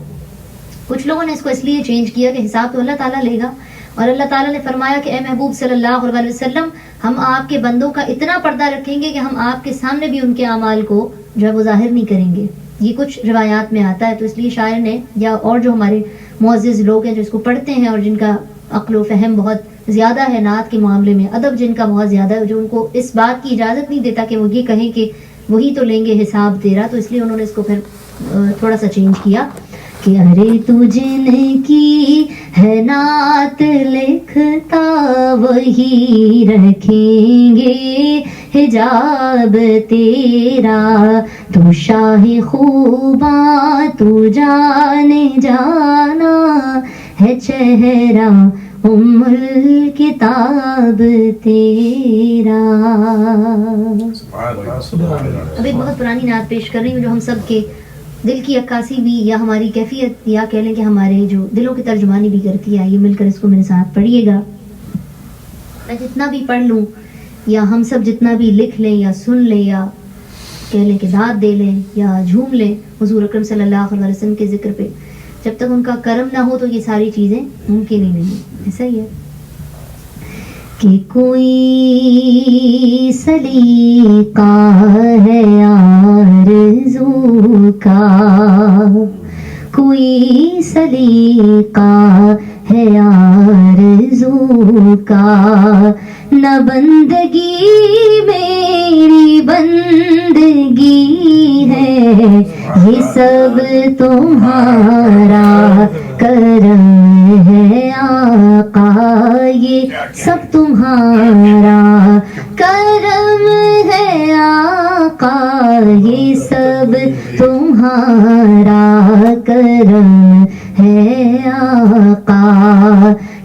کچھ لوگوں نے اس کو اس لیے چینج کیا کہ حساب تو اللہ تعالیٰ لے گا، اور اللہ تعالیٰ نے فرمایا کہ اے محبوب صلی اللہ علیہ وسلم ہم آپ کے بندوں کا اتنا پردہ رکھیں گے کہ ہم آپ کے سامنے بھی ان کے اعمال کو جو ہے وہ ظاہر نہیں کریں گے. یہ کچھ روایات میں آتا ہے. تو اس لیے شاعر نے یا اور جو ہمارے معزز لوگ ہیں جو اس کو پڑھتے ہیں اور جن کا عقل و فہم بہت زیادہ ہے نعت کے معاملے میں، ادب جن کا بہت زیادہ ہے، جو ان کو اس بات کی اجازت نہیں دیتا کہ وہ یہ کہیں کہ وہی تو لیں گے حساب تیرا، تو اس لیے انہوں نے اس کو پھر تھوڑا سا چینج کیا کہ ارے تو جن کی ہے نعت لکھتا وہی رکھیں گے حجاب تیرا. تو شاہ خوباں تو جان جانا ہے چہرہ الکتاب تیرا. اب ایک بہت پرانی نعت پیش کر رہی ہوں جو ہم سب کے دل کی عکاسی بھی یا ہماری کیفیت یا کہہ لیں کہ ہمارے جو دلوں کی ترجمانی بھی کرتی ہے. یہ مل کر اس کو میرے ساتھ پڑھیے گا. میں جتنا بھی پڑھ لوں یا ہم سب جتنا بھی لکھ لیں یا سن لیں یا کہہ لیں کہ داد دے لیں یا جھوم لیں حضور اکرم صلی اللہ علیہ وسلم کے ذکر پہ، جب تک ان کا کرم نہ ہو تو یہ ساری چیزیں ممکن ہی نہیں. ایسا ہی ہے کہ کوئی سلیقہ ہے آرزو کا، کوئی سلیقہ ہے آرزو کا، نہ بندگی میری بندگی ہے، یہ سب تمہارا کرم ہے آقا، یہ سب تمہارا کرم ہے آقا، یہ سب تمہارا کرم ہے آقا،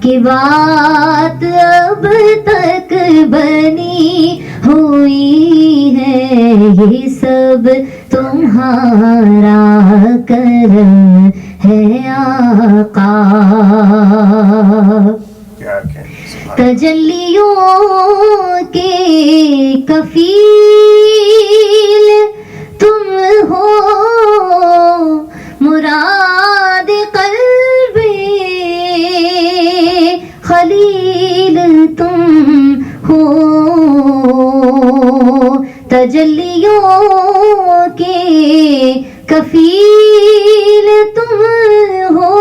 کی بات اب تک بنی ہوئی ہے، یہ سب تمہارا کرم ہے آقا. تجلیوں کے کفیل تجلیوں کے کفیل تم ہو،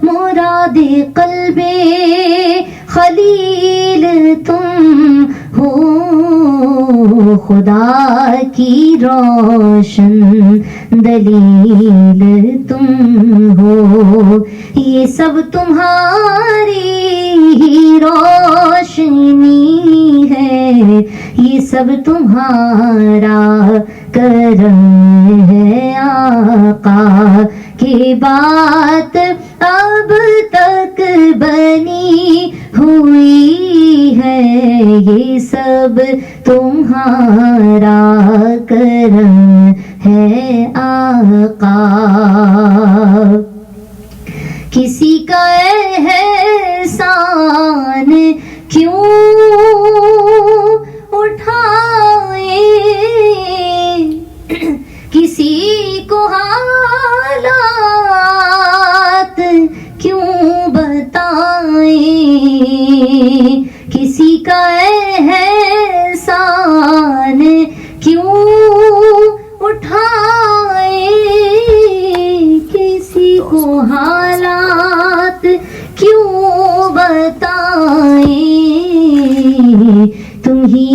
مراد قلب خلیل تم ہو، خدا کی روشن دلیل تم ہو، یہ سب تمہاری ہی روشنی ہے، یہ سب تمہارا کرم ہے آقا کی بات اب تک بنی ہوئی ہے، یہ سب تمہارا کرم ہے آقا۔ کسی کا احسان کیوں اٹھائے، کسی کو حالات کیوں بتائیں، کسی کا احسان کیوں اٹھائیں، کسی کو حالات کیوں بتائیں، تم ہی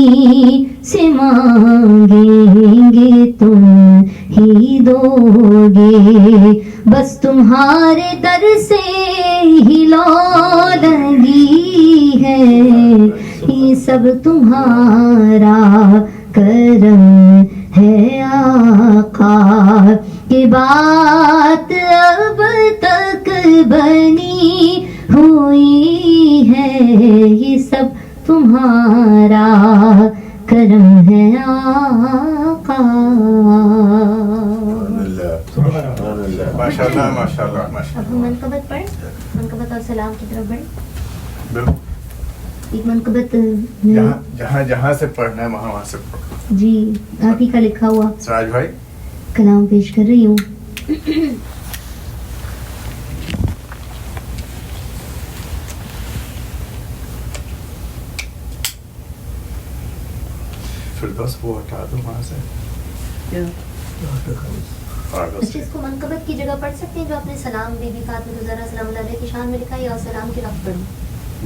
سے مانگیں گے تم ہی دو گے، بس تمہارے در سے ہی لو لگی ہے، یہ سب تمہارا کرم ہے آقا کی بات اب تک بنی ہوئی ہے، یہ سب تمہارا کرم ہے آقا۔ ماشاء اللہ ماشاء اللہ ماشاء اب ہم منقبت پڑھیں، منقبت اور سلام کی طرف بڑھیں۔ اللہ، ایک منقبت جہاں جہاں سے پڑھنا ہے وہاں سے پڑھنا۔ جی آپ ہی کا لکھا ہوا سراج بھائی کلام پیش کر رہی ہوں۔ فردوس وہ ہٹا دو وہاں سے۔ اچھا، اس کو منقبت کی جگہ پڑھ سکتے ہیں جو آپ نے سلام بی بی فاطمہ الزہرا سلام اللہ علیہ کی شان میں لکھا ہے، یا سلام کے وقت پڑھوں؟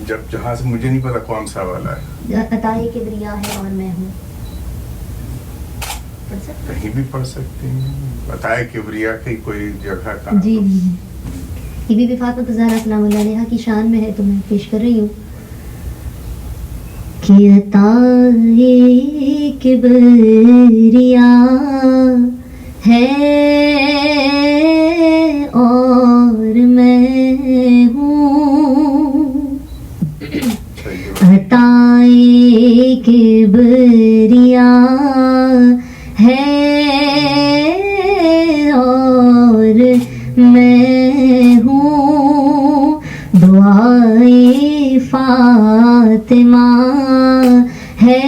جب جہاں سے مجھے نہیں پتا کون سا والا ہے، عطائے کبریا ہے اور میں ہوں، پڑھ سکتے کہیں بھی پڑھ سکتے ہیں، بتائے کبریا کی کوئی جگہ کا ہیں؟ جی جی، یہ بی بی فاطمہ الزہرا سلام اللہ علیہ کی شان میں ہے تو میں پیش کر رہی ہوں کہ عطائے کبریا ہے اور میں ہوں، عطائے کبریا ہے اور میں ہوں، دعائے فاطمہ ہے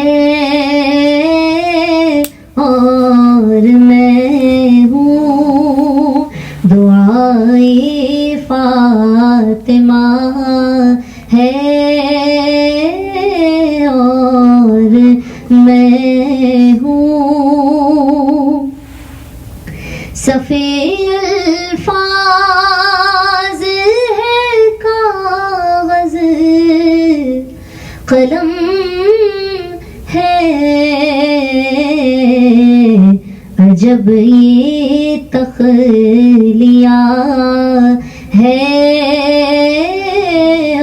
اور میں ہوں، دعائے فاطمہ ہے اور میں ہوں، صفے الفاظ ہے کاغذ قلم ہے، عجب یہ تخلیہ ہے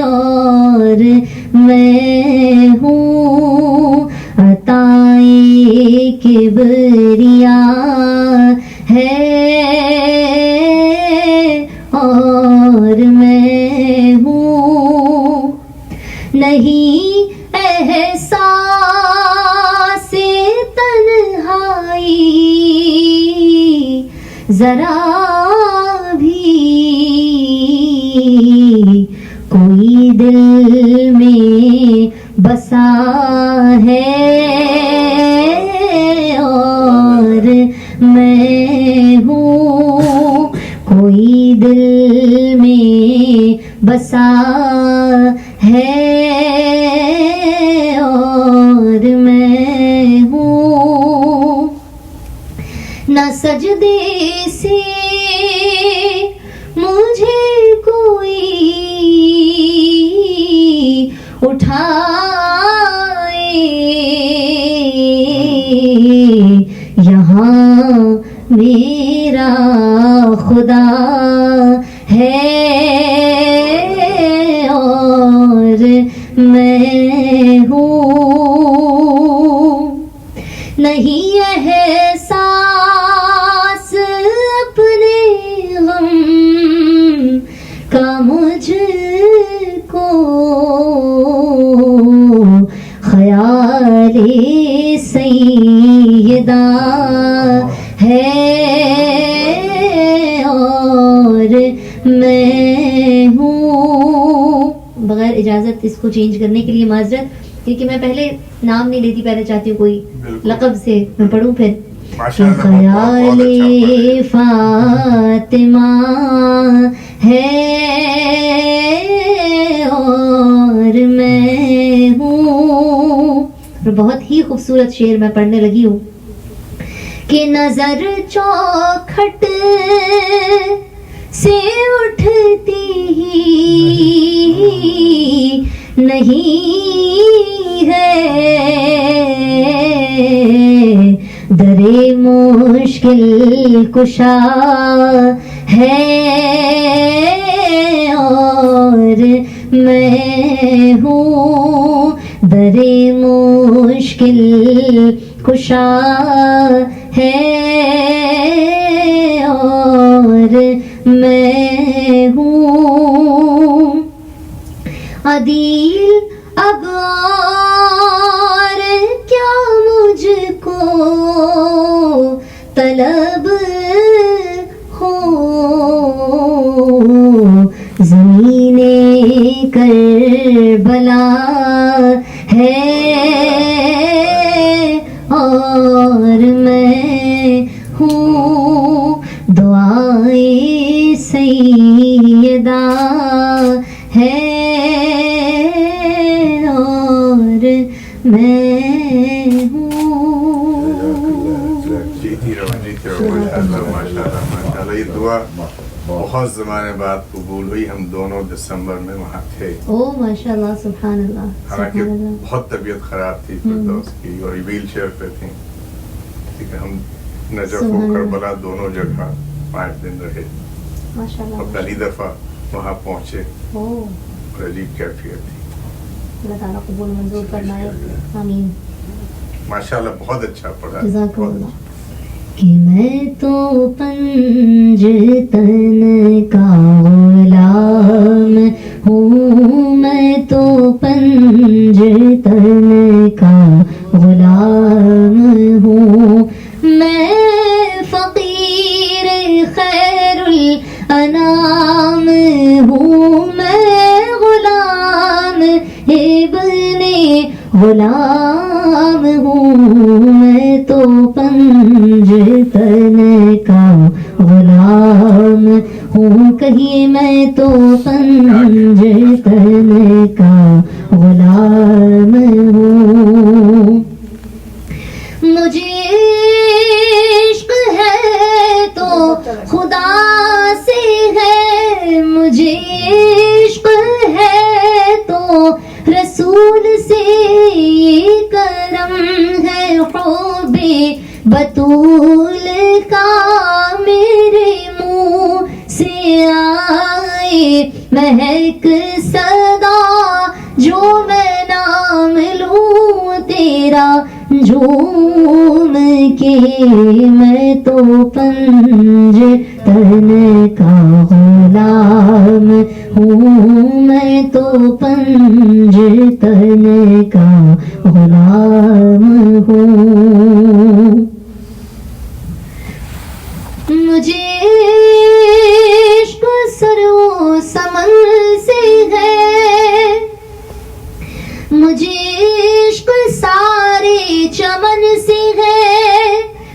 اور میں ہوں، عطائے کبریا ہے اور میں ہوں، نہیں احساس تنہائی ذرا بھی کوئی دل میں بسا ہے اور میں ہوں، کوئی دل میں بسا ہے اور میں سجدے سے مجھے کوئی اٹھائے، یہاں میرا خدا ہے اور میں ہوں، نہیں احساس اپنے غم کا مجھ کو، خیال سیدہ ہے اور میں ہوں۔ بغیر اجازت اس کو چینج کرنے کے لیے معذرت، کیونکہ میں پہلے نام نہیں لیتی، پہلے چاہتی ہوں کوئی لقب سے میں پڑھوں پھر۔ خیال فاطمہ ہے اور میں ہوں۔ اور بہت ہی خوبصورت شعر میں پڑھنے لگی ہوں کہ نظر چوکھٹ سے اٹھتی ہی نہیں ہے، درے مشکل کشا ہے اور میں ہوں، درے مشکل کشا ہے اور میں ہوں، عدیل اغار کیا مجھ کو طلب ہو، زمین کربلا ہے اور میں ہوں، دعائیں سیدہ ہے اور میں ہوں۔ جیتی رہو ماشاءاللہ۔ یہ دعا بہت زمانے بعد قبول ہوئی، ہم دونوں دسمبر میں وہاں تھے۔ او ماشاءاللہ، سبحان اللہ، حالانکہ سبحان اللہ۔ بہت طبیعت خراب تھی فردوس کی اور ویل چیئر پہ تھی، لیکن ہم نجف و کربلا دونوں جگہ 5 دن رہے ماشاءاللہ، اور پہلی دفعہ وہاں پہنچے او اور عجیب کیفیت تھی۔ اللہ تعالیٰ قبول منظور فرمائے، آمین۔ ماشاءاللہ بہت اچھا پڑھا، جزاکم بہت اللہ۔ کہ میں تو پنجتن کا غلام ہوں، میں تو پنجتن کا غلام ہوں، میں فقیر خیر الانام ہوں، میں غلام ابن غلام ہوں، میں تو پنجتن کا غلام ہوں، کہیے میں تو پنجتن کا غلام ہوں، مجھے عشق ہے تو خدا سے ہے، مجھے عشق ہے تو رسول سے کرم ہے، حب بطول کا میرے منہ سے آئے مہک صدا، جو میں نام لوں تیرا جھوم کے، میں تو پنجتن کا غلام ہوں، میں تو پنجتن کا غلام ہوں، مجھے عشق سرو سمن سے ہے، مجھے عشق سارے چمن سے ہے،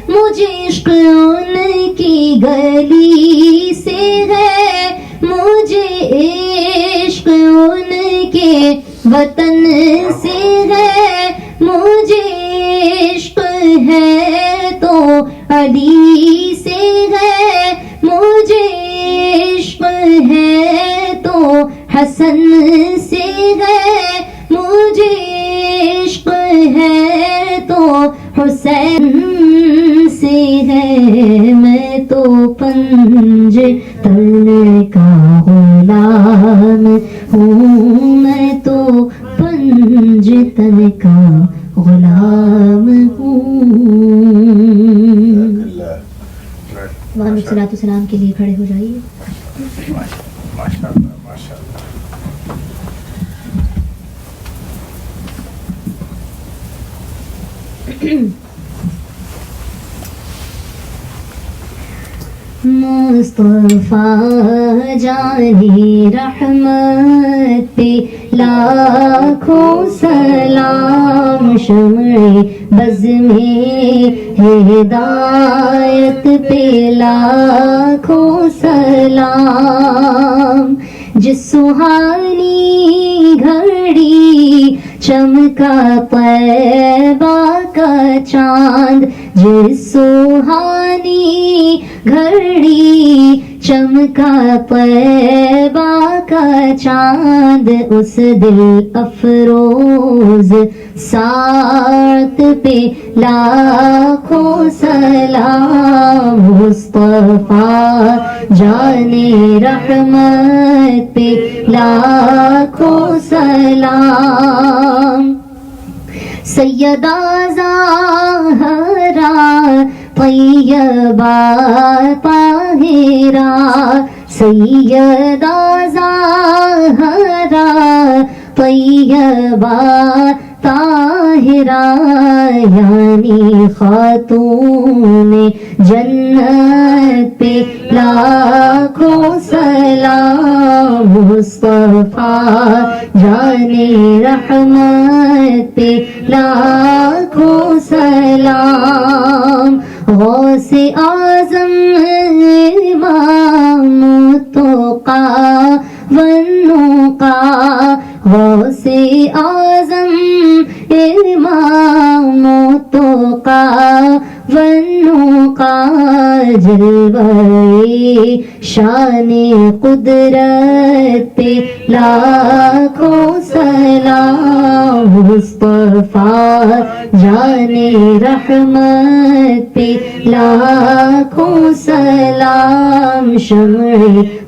مجھے عشق ان کی گلی سے ہے، مجھے عشق ان کے وطن سے ہے، مجھے عشق ہے تو علی سے ہے مجھے عشق ہے تو حسن سے ہے مجھے عشق ہے تو حسین سے ہے میں تو پنج تن کا غلام ہوں میں تو پنج تن کا غلام ہوں. وہاں صلاۃ السلام کے لیے کھڑے ہو جائیے. ماشاء اللہ ماشاء اللہ. مصطفیٰ جانی رحمت پہ لاکھوں سلام شمع بز میں ہدایت پہ لاکھوں سلام. جس سہانی گھڑی چمکا طیبہ کا چاند جس سہانی گھڑی چمکا طیبہ کا چاند اس دل افروز ساعت پہ لاکھوں سلام. مصطفیٰ جان رحمت پہ لاکھوں سلام. سیدہ زہرا طیبہ طاہرہ سیدہ زہرا طیبہ طاہرہ یعنی خاتون جنت پہ لاکھوں سلام. مصطفیٰ جان رحمت پہ لاکھوں سلام. غوث اعظم امام التقیٰ والنقیٰ غوث اعظم امام التقیٰ والنقیٰ جلوہ شان قدرت پہ لاکھوں سلام. مصطفیٰ جان رحمت پہ لاکھوں سلام. شمع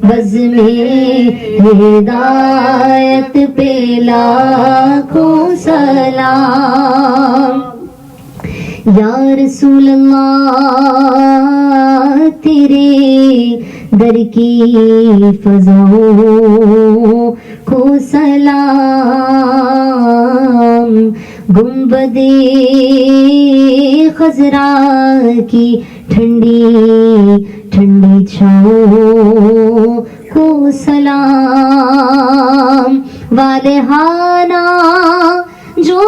بز میں ہدایت پہ لاکھوں سلام. یا رسول اللہ تیرے در کی فضاؤں کو سلام. گنبد خضرا کی ٹھنڈی ٹھنڈی چھاؤں کو سلام. والہانہ جو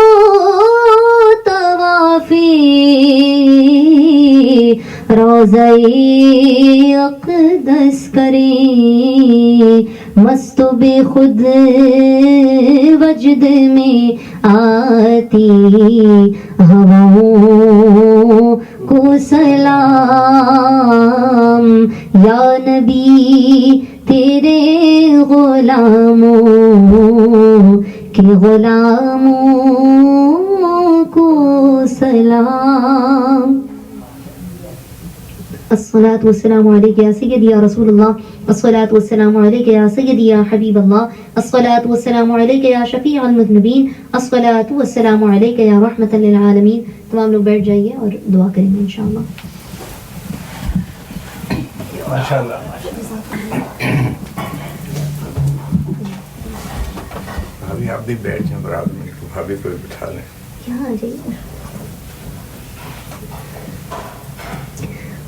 طوافی روضہ اقدس کریں مست بے خود وجد میں آتی ہواؤں کو سلام. یا نبی تیرے غلاموں کے غلاموں کو سلام. الصلاة والسلام علیک یا سیدی یا رسول اللہ. الصلاة والسلام علیک یا سیدی یا حبیب اللہ. الصلاة والسلام علیک یا شفیع المذنبین. الصلاة والسلام علیک یا رحمت للعالمین. تمام لوگ بیٹھ جائیے اور دعا کریں گے انشاءاللہ. ماشاءاللہ. ابھی آپ بھی بیٹھ جائیں برابر میں تو بھابھی کو بھی بٹھا لیں. یہاں آ جائیے.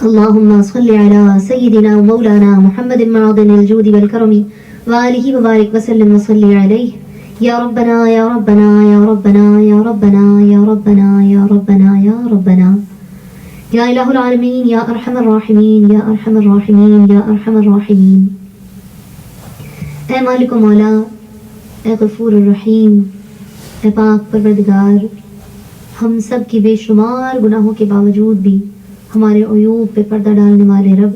اللهم صل على سيدنا ومولانا محمد معظم الجود والكرم وآله وبارك وسلم وصل عليه. يا ربنا يا ربنا يا ربنا يا ربنا يا ربنا يا ربنا يا ربنا يا إله العالمين يا أرحم الراحمين يا أرحم الراحمين يا أرحم الراحمين. اے مالک و مولا، اے غفور الرحیم، اے پاک پروردگار، ہم سب کی بے شمار گناہوں کے باوجود بھی ہمارے عیوب پہ پردہ ڈالنے والے رب،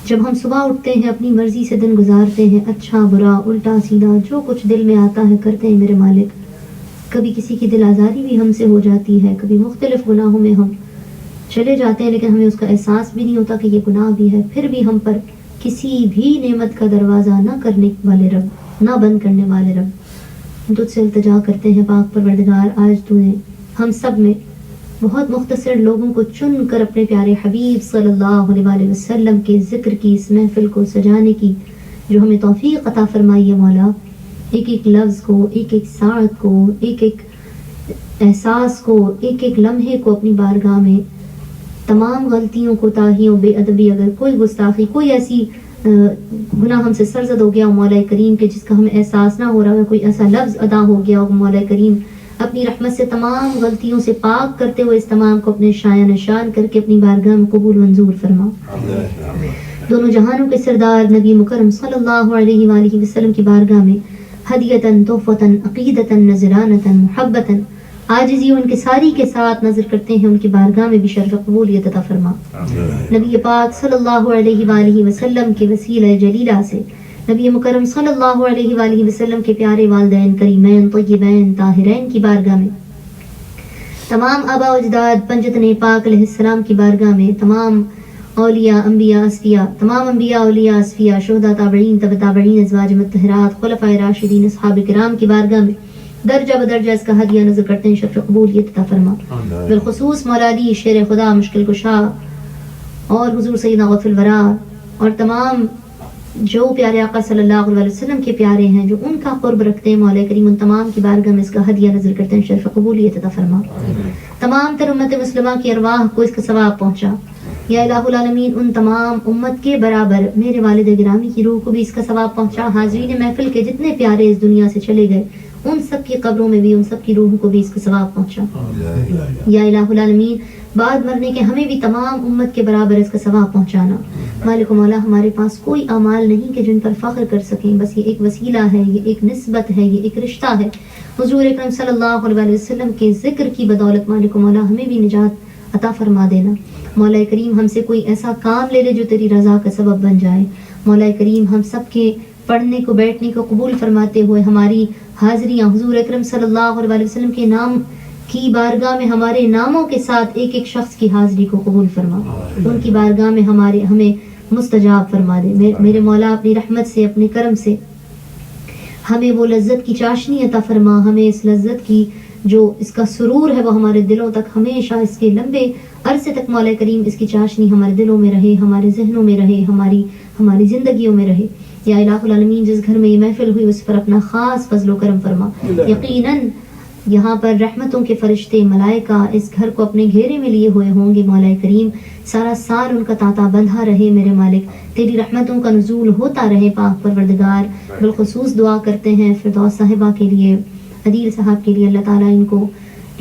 جب ہم صبح اٹھتے ہیں اپنی مرضی سے دن گزارتے ہیں، اچھا برا الٹا سیدھا جو کچھ دل میں آتا ہے کرتے ہیں میرے مالک، کبھی کسی کی دل آزاری بھی ہم سے ہو جاتی ہے، کبھی مختلف گناہوں میں ہم چلے جاتے ہیں لیکن ہمیں اس کا احساس بھی نہیں ہوتا کہ یہ گناہ بھی ہے، پھر بھی ہم پر کسی بھی نعمت کا دروازہ نہ کرنے والے رب، نہ بند کرنے والے رب، ہم تجھ سے التجا کرتے ہیں پاک پروردگار، آج تو نے ہم سب میں بہت مختصر لوگوں کو چن کر اپنے پیارے حبیب صلی اللہ علیہ وسلم کے ذکر کی اس محفل کو سجانے کی جو ہمیں توفیق عطا فرمائی ہے مولا، ایک ایک لفظ کو، ایک ایک ساعت کو، ایک ایک احساس کو، ایک ایک لمحے کو اپنی بارگاہ میں تمام غلطیوں کو، تاہیوں، بے ادبی، اگر کوئی گستاخی، کوئی ایسی گناہ ہم سے سرزد ہو گیا ہو مولا کریم کے جس کا ہمیں احساس نہ ہو رہا ہے، کوئی ایسا لفظ ادا ہو گیا ہو مولا کریم، اپنی رحمت سے تمام غلطیوں سے پاک کرتے ہوئے اس تمام کو اپنے شایہ نشان کر کے اپنی بارگاہ میں قبول منظور فرما۔ دونوں جہانوں کے سردار نبی مکرم صلی اللہ علیہ وآلہ وسلم کی بارگاہ میں ہدیتاً، تحفتاً، عقیدتاً، نذرانتاً، محبتاً، عاجزی و انکساری کے ساتھ نظر کرتے ہیں ان کی بارگاہ میں بھی شرف قبولیت عطا فرما۔ نبی پاک صلی اللہ علیہ وآلہ وسلم کے وسیلہ جلیلہ سے نبی مکرم صلی اللہ علیہ وآلہ وسلم کے پیارے والدین کریمین طیبین طاہرین کی بارگاہ میں، تمام آباء و اجداد پنجتن پاک علیہ السلام کی بارگاہ میں، تمام اولیاء انبیاء اصفیاء، تمام انبیاء اولیاء اصفیاء، شہداء تابعین تبع تابعین، ازواج مطہرات، خلفائے راشدین، اصحاب کرام کی بارگاہ میں درجہ بدرجہ اس کا ہدیہ نظر کرتے ہیں، شرف قبولیت عطا فرما۔ بالخصوص مولا علی شیر خدا، مشکل کشا، اور حضور سیدنا غوث الورا اور تمام جو پیارے آقا صلی اللہ علیہ وسلم کے پیارے ہیں جو ان کا قرب رکھتے ہیں، مولا کریم ان تمام کی بارگاہ میں اس کا ہدیہ نظر کرتے ہیں، شرف قبولیت عطا فرما۔ تمام تر امت مسلمہ کی ارواح کو اس کا ثواب پہنچا یا الہ العالمین، ان تمام امت کے برابر میرے والد گرامی کی روح کو بھی اس کا ثواب پہنچا۔ حاضرین محفل کے جتنے پیارے اس دنیا سے چلے گئے ان سب کی قبروں میں بھی ان سب کی روحوں کو بھی اس کا ثواب پہنچا یا الہ العالمین۔ بعد مرنے کے ہمیں بھی تمام امت کے برابر اس کا ثواب پہنچانا۔ مالک و مولا، ہمارے پاس کوئی اعمال نہیں کہ جن پر فخر کر سکیں، بس یہ ایک وسیلہ ہے، یہ ایک نسبت ہے، یہ ایک رشتہ ہے حضور اکرم صلی اللہ علیہ وسلم کے ذکر کی بدولت۔ مالک و مولا، ہمیں بھی نجات عطا فرما دینا۔ مولا کریم، ہم سے کوئی ایسا کام لے لے جو تیری رضا کا سبب بن جائے۔ مولا کریم، ہم سب کے پڑھنے کو، بیٹھنے کو قبول فرماتے ہوئے ہماری حاضریاں حضور اکرم صلی اللہ علیہ وسلم کے نام کی بارگاہ میں ہمارے ناموں کے ساتھ ایک ایک شخص کی حاضری کو قبول فرما، ان کی بارگاہ میں ہمیں مستجاب فرما دے۔ میرے مولا، اپنی رحمت سے، اپنے کرم سے ہمیں وہ لذت کی چاشنی عطا فرما، ہمیں اس لذت کی جو اس کا سرور ہے وہ ہمارے دلوں تک ہمیشہ، اس کے لمبے عرصے تک مولا کریم اس کی چاشنی ہمارے دلوں میں رہے، ہمارے ذہنوں میں رہے، ہماری زندگیوں میں رہے۔ یا الہ العالمین، جس گھر میں یہ محفل ہوئی اس پر اپنا خاص فضل و کرم فرما۔ یقیناً یہاں پر رحمتوں کے فرشتے، ملائکہ اس گھر کو اپنے گھیرے میں لیے ہوئے ہوں گے۔ مولا کریم، سارا سال ان کا تانتا بندھا رہے میرے مالک، تیری رحمتوں کا نزول ہوتا رہے پاک پروردگار۔ بالخصوص دعا کرتے ہیں فردوس صاحبہ کے لیے، عدیل صاحب کے لیے، اللہ تعالیٰ ان کو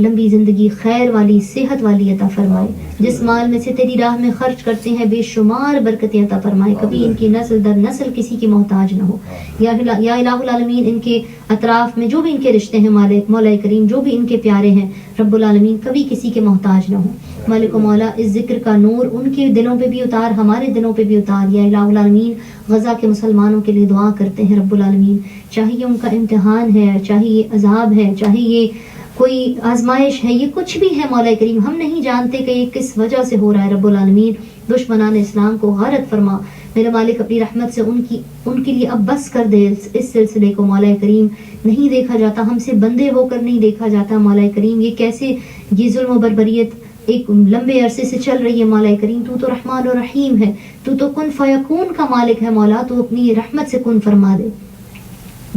لمبی زندگی، خیر والی، صحت والی عطا فرمائے۔ جس مال میں سے تیری راہ میں خرچ کرتے ہیں بے شمار برکتیں عطا فرمائے، کبھی ان کی نسل در نسل کسی کی محتاج نہ ہو۔ یا الہ العالمین، ان کے اطراف میں جو بھی ان کے رشتے ہیں مولا کریم، جو بھی ان کے پیارے ہیں رب العالمین، کبھی کسی کے محتاج نہ ہو۔ مالک و مولا، اس ذکر کا نور ان کے دلوں پہ بھی اتار، ہمارے دلوں پہ بھی اتار۔ یا الہ العالمین، غزہ کے مسلمانوں کے لیے دعا کرتے ہیں رب العالمین، چاہے یہ ان کا امتحان ہے، چاہے یہ عذاب ہے، چاہے یہ کوئی آزمائش ہے، یہ کچھ بھی ہے مولا کریم، ہم نہیں جانتے کہ یہ کس وجہ سے ہو رہا ہے۔ رب العالمین، دشمنان اسلام کو غارت فرما میرے مالک، اپنی رحمت سے ان کے لیے اب بس کر دے اس سلسلے کو مولا کریم۔ نہیں دیکھا جاتا، ہم سے بندے ہو کر نہیں دیکھا جاتا مولا کریم، یہ کیسے یہ ظلم و بربریت ایک لمبے عرصے سے چل رہی ہے مولا کریم۔ تو رحمان و رحیم ہے، تو کن فیکون کا مالک ہے مولا، تو اپنی رحمت سے کن فرما دے۔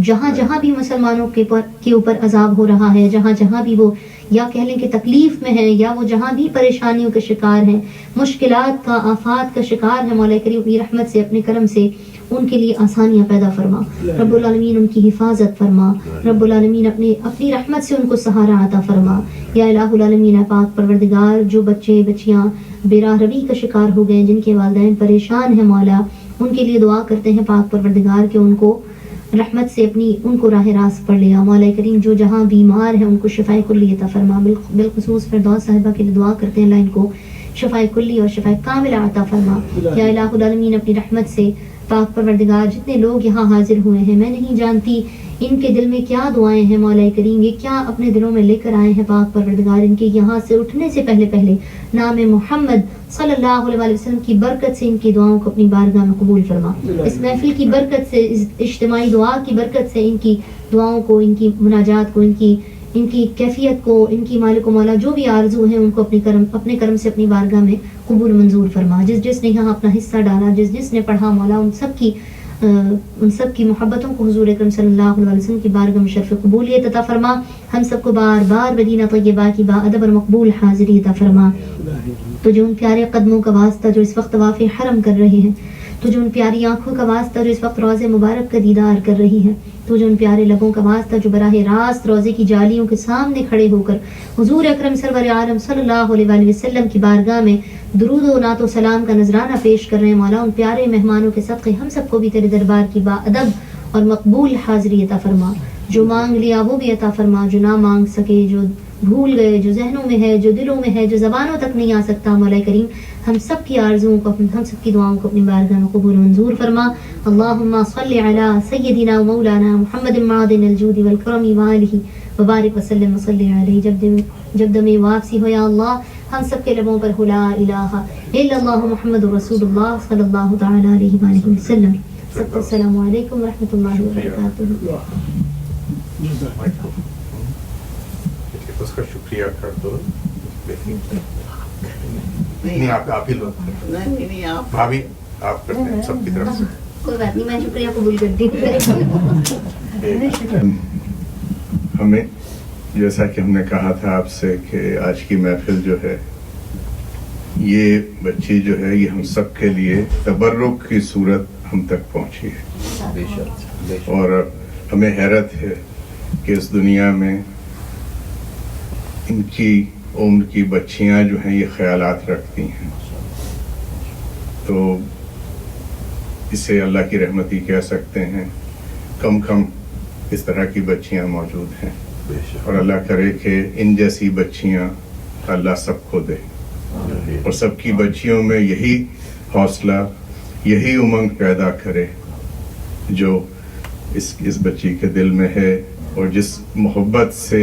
جہاں جہاں بھی مسلمانوں کے اوپر عذاب ہو رہا ہے، جہاں جہاں بھی وہ یا کہہ لیں کہ تکلیف میں ہیں، یا وہ جہاں بھی پریشانیوں کے شکار ہیں، مشکلات کا، آفات کا شکار ہے مولا کریم، اپنی رحمت سے، اپنے کرم سے ان کے لیے آسانیاں پیدا فرما۔ رب العالمین، ان کی حفاظت فرما۔ رب العالمین، اپنی رحمت سے ان کو سہارا عطا فرما۔ یا الہ العالمین، پاک پروردگار، جو بچے بچیاں بے راہ روی کا شکار ہو گئے، جن کے والدین پریشان ہیں مولا، ان کے لیے دعا کرتے ہیں پاک پروردگار کہ ان کو رحمت سے ان کو راہ راست پر لیا مولا کریم۔ جو جہاں بیمار ہیں ان کو شفائے کلی عطا فرما۔ بالخصوص فردوس صاحبہ کے لیے دعا کرتے ہیں، اللہ ان کو شفائے کلی اور شفائے کاملہ عطا فرما. یا الہ العالمین اپنی رحمت سے پاک پروردگار جتنے لوگ یہاں حاضر ہوئے ہیں میں نہیں جانتی ان کے دل میں کیا دعائیں ہیں مولا کریم، یہ کیا اپنے دلوں میں لے کر آئے ہیں پاک پروردگار. ان کے یہاں سے اٹھنے سے پہلے نام محمد صلی اللہ علیہ وسلم کی برکت سے ان کی دعاؤں کو اپنی بارگاہ میں قبول فرما. اس محفل کی برکت سے، اس اجتماعی دعا کی برکت سے ان کی دعاؤں کو، ان کی مناجات کو، ان کی کیفیت کو، ان کی مالک و مولا جو بھی آرزو ہیں ان کو اپنے کرم سے اپنی بارگاہ میں قبول منظور فرما. جس نے یہاں اپنا حصہ ڈالا، جس نے پڑھا مولا ان سب کی محبتوں کو حضور اکرم صلی اللہ علیہ وسلم کی بارگاہ میں شرف قبولیت عطا فرما. ہم سب کو بار بار مدینہ طیبہ کی با ادب اور مقبول حاضری عطا فرما. تجھے ان پیارے قدموں کا واسطہ جو اس وقت طواف حرم کر رہے ہیں، تجھے ان پیاری آنکھوں کا واسطہ جو اس وقت روضے مبارک کا دیدار کر رہی ہے، تجھے ان پیارے لبوں کا واسطہ جو براہ راست روضے کی جالیوں کے سامنے کھڑے ہو کر حضور اکرم سرور عالم صلی اللہ علیہ وآلہ وسلم کی بارگاہ میں درود و نعت و سلام کا نذرانہ پیش کر رہے ہیں. مولا ان پیارے مہمانوں کے صدقے ہم سب کو بھی تیرے دربار کی با ادب اور مقبول حاضری عطا فرما. جو مانگ لیا وہ بھی عطا فرما، جو نہ مانگ سکے، جو بھول گئے، جو ذہنوں میں ہے، جو دلوں میں ہے، جو زبانوں تک نہیں آ سکتا، مولا کریم ہم سب کی آرزوؤں کو، ہم سب کی دعاؤں کو اپنی بارگاہ میں قبول منظور فرما. اللہم صلی علی سیدنا و مولانا محمد معدن الجود والکرم وآلہ وبارک وسلم وصلی علیہ. جب دم واپسی ہو یا اللہ ہم سب کے لبوں پر لا الہ الا اللہ محمد رسول اللہ صلی اللہ تعالی علیہ وآلہ وسلم. سب کو السلام علیکم ورحمۃ اللہ وبرکاتہ. اس کا شکریہ کر دو. نہیں آپ ہی لوگ بھابھی آپ کرتے ہیں سب کی طرف سے. کوئی بات نہیں، میں شکریہ قبول کرتی ہوں. ہمیں جیسا کہ ہم نے کہا تھا آپ سے کہ آج کی محفل جو ہے، یہ بچی جو ہے یہ ہم سب کے لیے تبرک کی صورت ہم تک پہنچی ہے. اور ہمیں حیرت ہے کہ اس دنیا میں ان کی عمر کی بچیاں جو ہیں یہ خیالات رکھتی ہیں، تو اسے اللہ کی رحمت ہی کہہ سکتے ہیں. کم اس طرح کی بچیاں موجود ہیں، اور اللہ کرے کہ ان جیسی بچیاں اللہ سب کو دے، اور سب کی بچیوں میں یہی حوصلہ، یہی امنگ پیدا کرے جو اس بچی کے دل میں ہے، اور جس محبت سے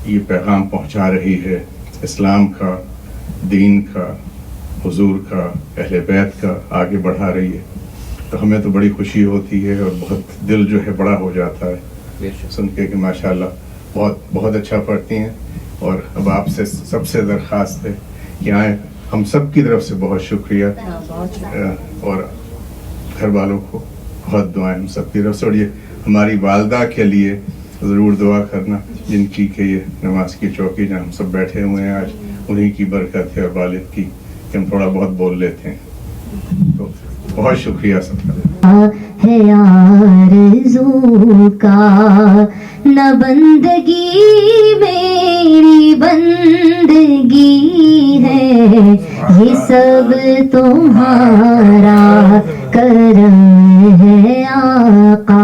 یہ پیغام پہنچا رہی ہے اسلام کا، دین کا، حضور کا، اہل بیت کا، آگے بڑھا رہی ہے. تو ہمیں تو بڑی خوشی ہوتی ہے اور بہت دل جو ہے بڑا ہو جاتا ہے سن کے کہ ماشاءاللہ بہت اچھا پڑھتی ہیں. اور اب آپ سے سب سے درخواست ہے کہ آئیں، ہم سب کی طرف سے بہت شکریہ، اور گھر والوں کو بہت دعائیں ہم سب کی طرف سے. اور یہ ہماری والدہ کے لیے ضرور دعا کرنا، جن کی کہ یہ نماز کی چوکی جہاں ہم سب بیٹھے ہوئے ہیں آج، انہی کی برکت ہے اور والد کی کہ ہم تھوڑا بہت بول لیتے ہیں. تو بہت شکریہ سب کا. ہے آرزو کا نہ بندگی میری بندگی ہے، یہ سب تمہارا کرم ہے آقا.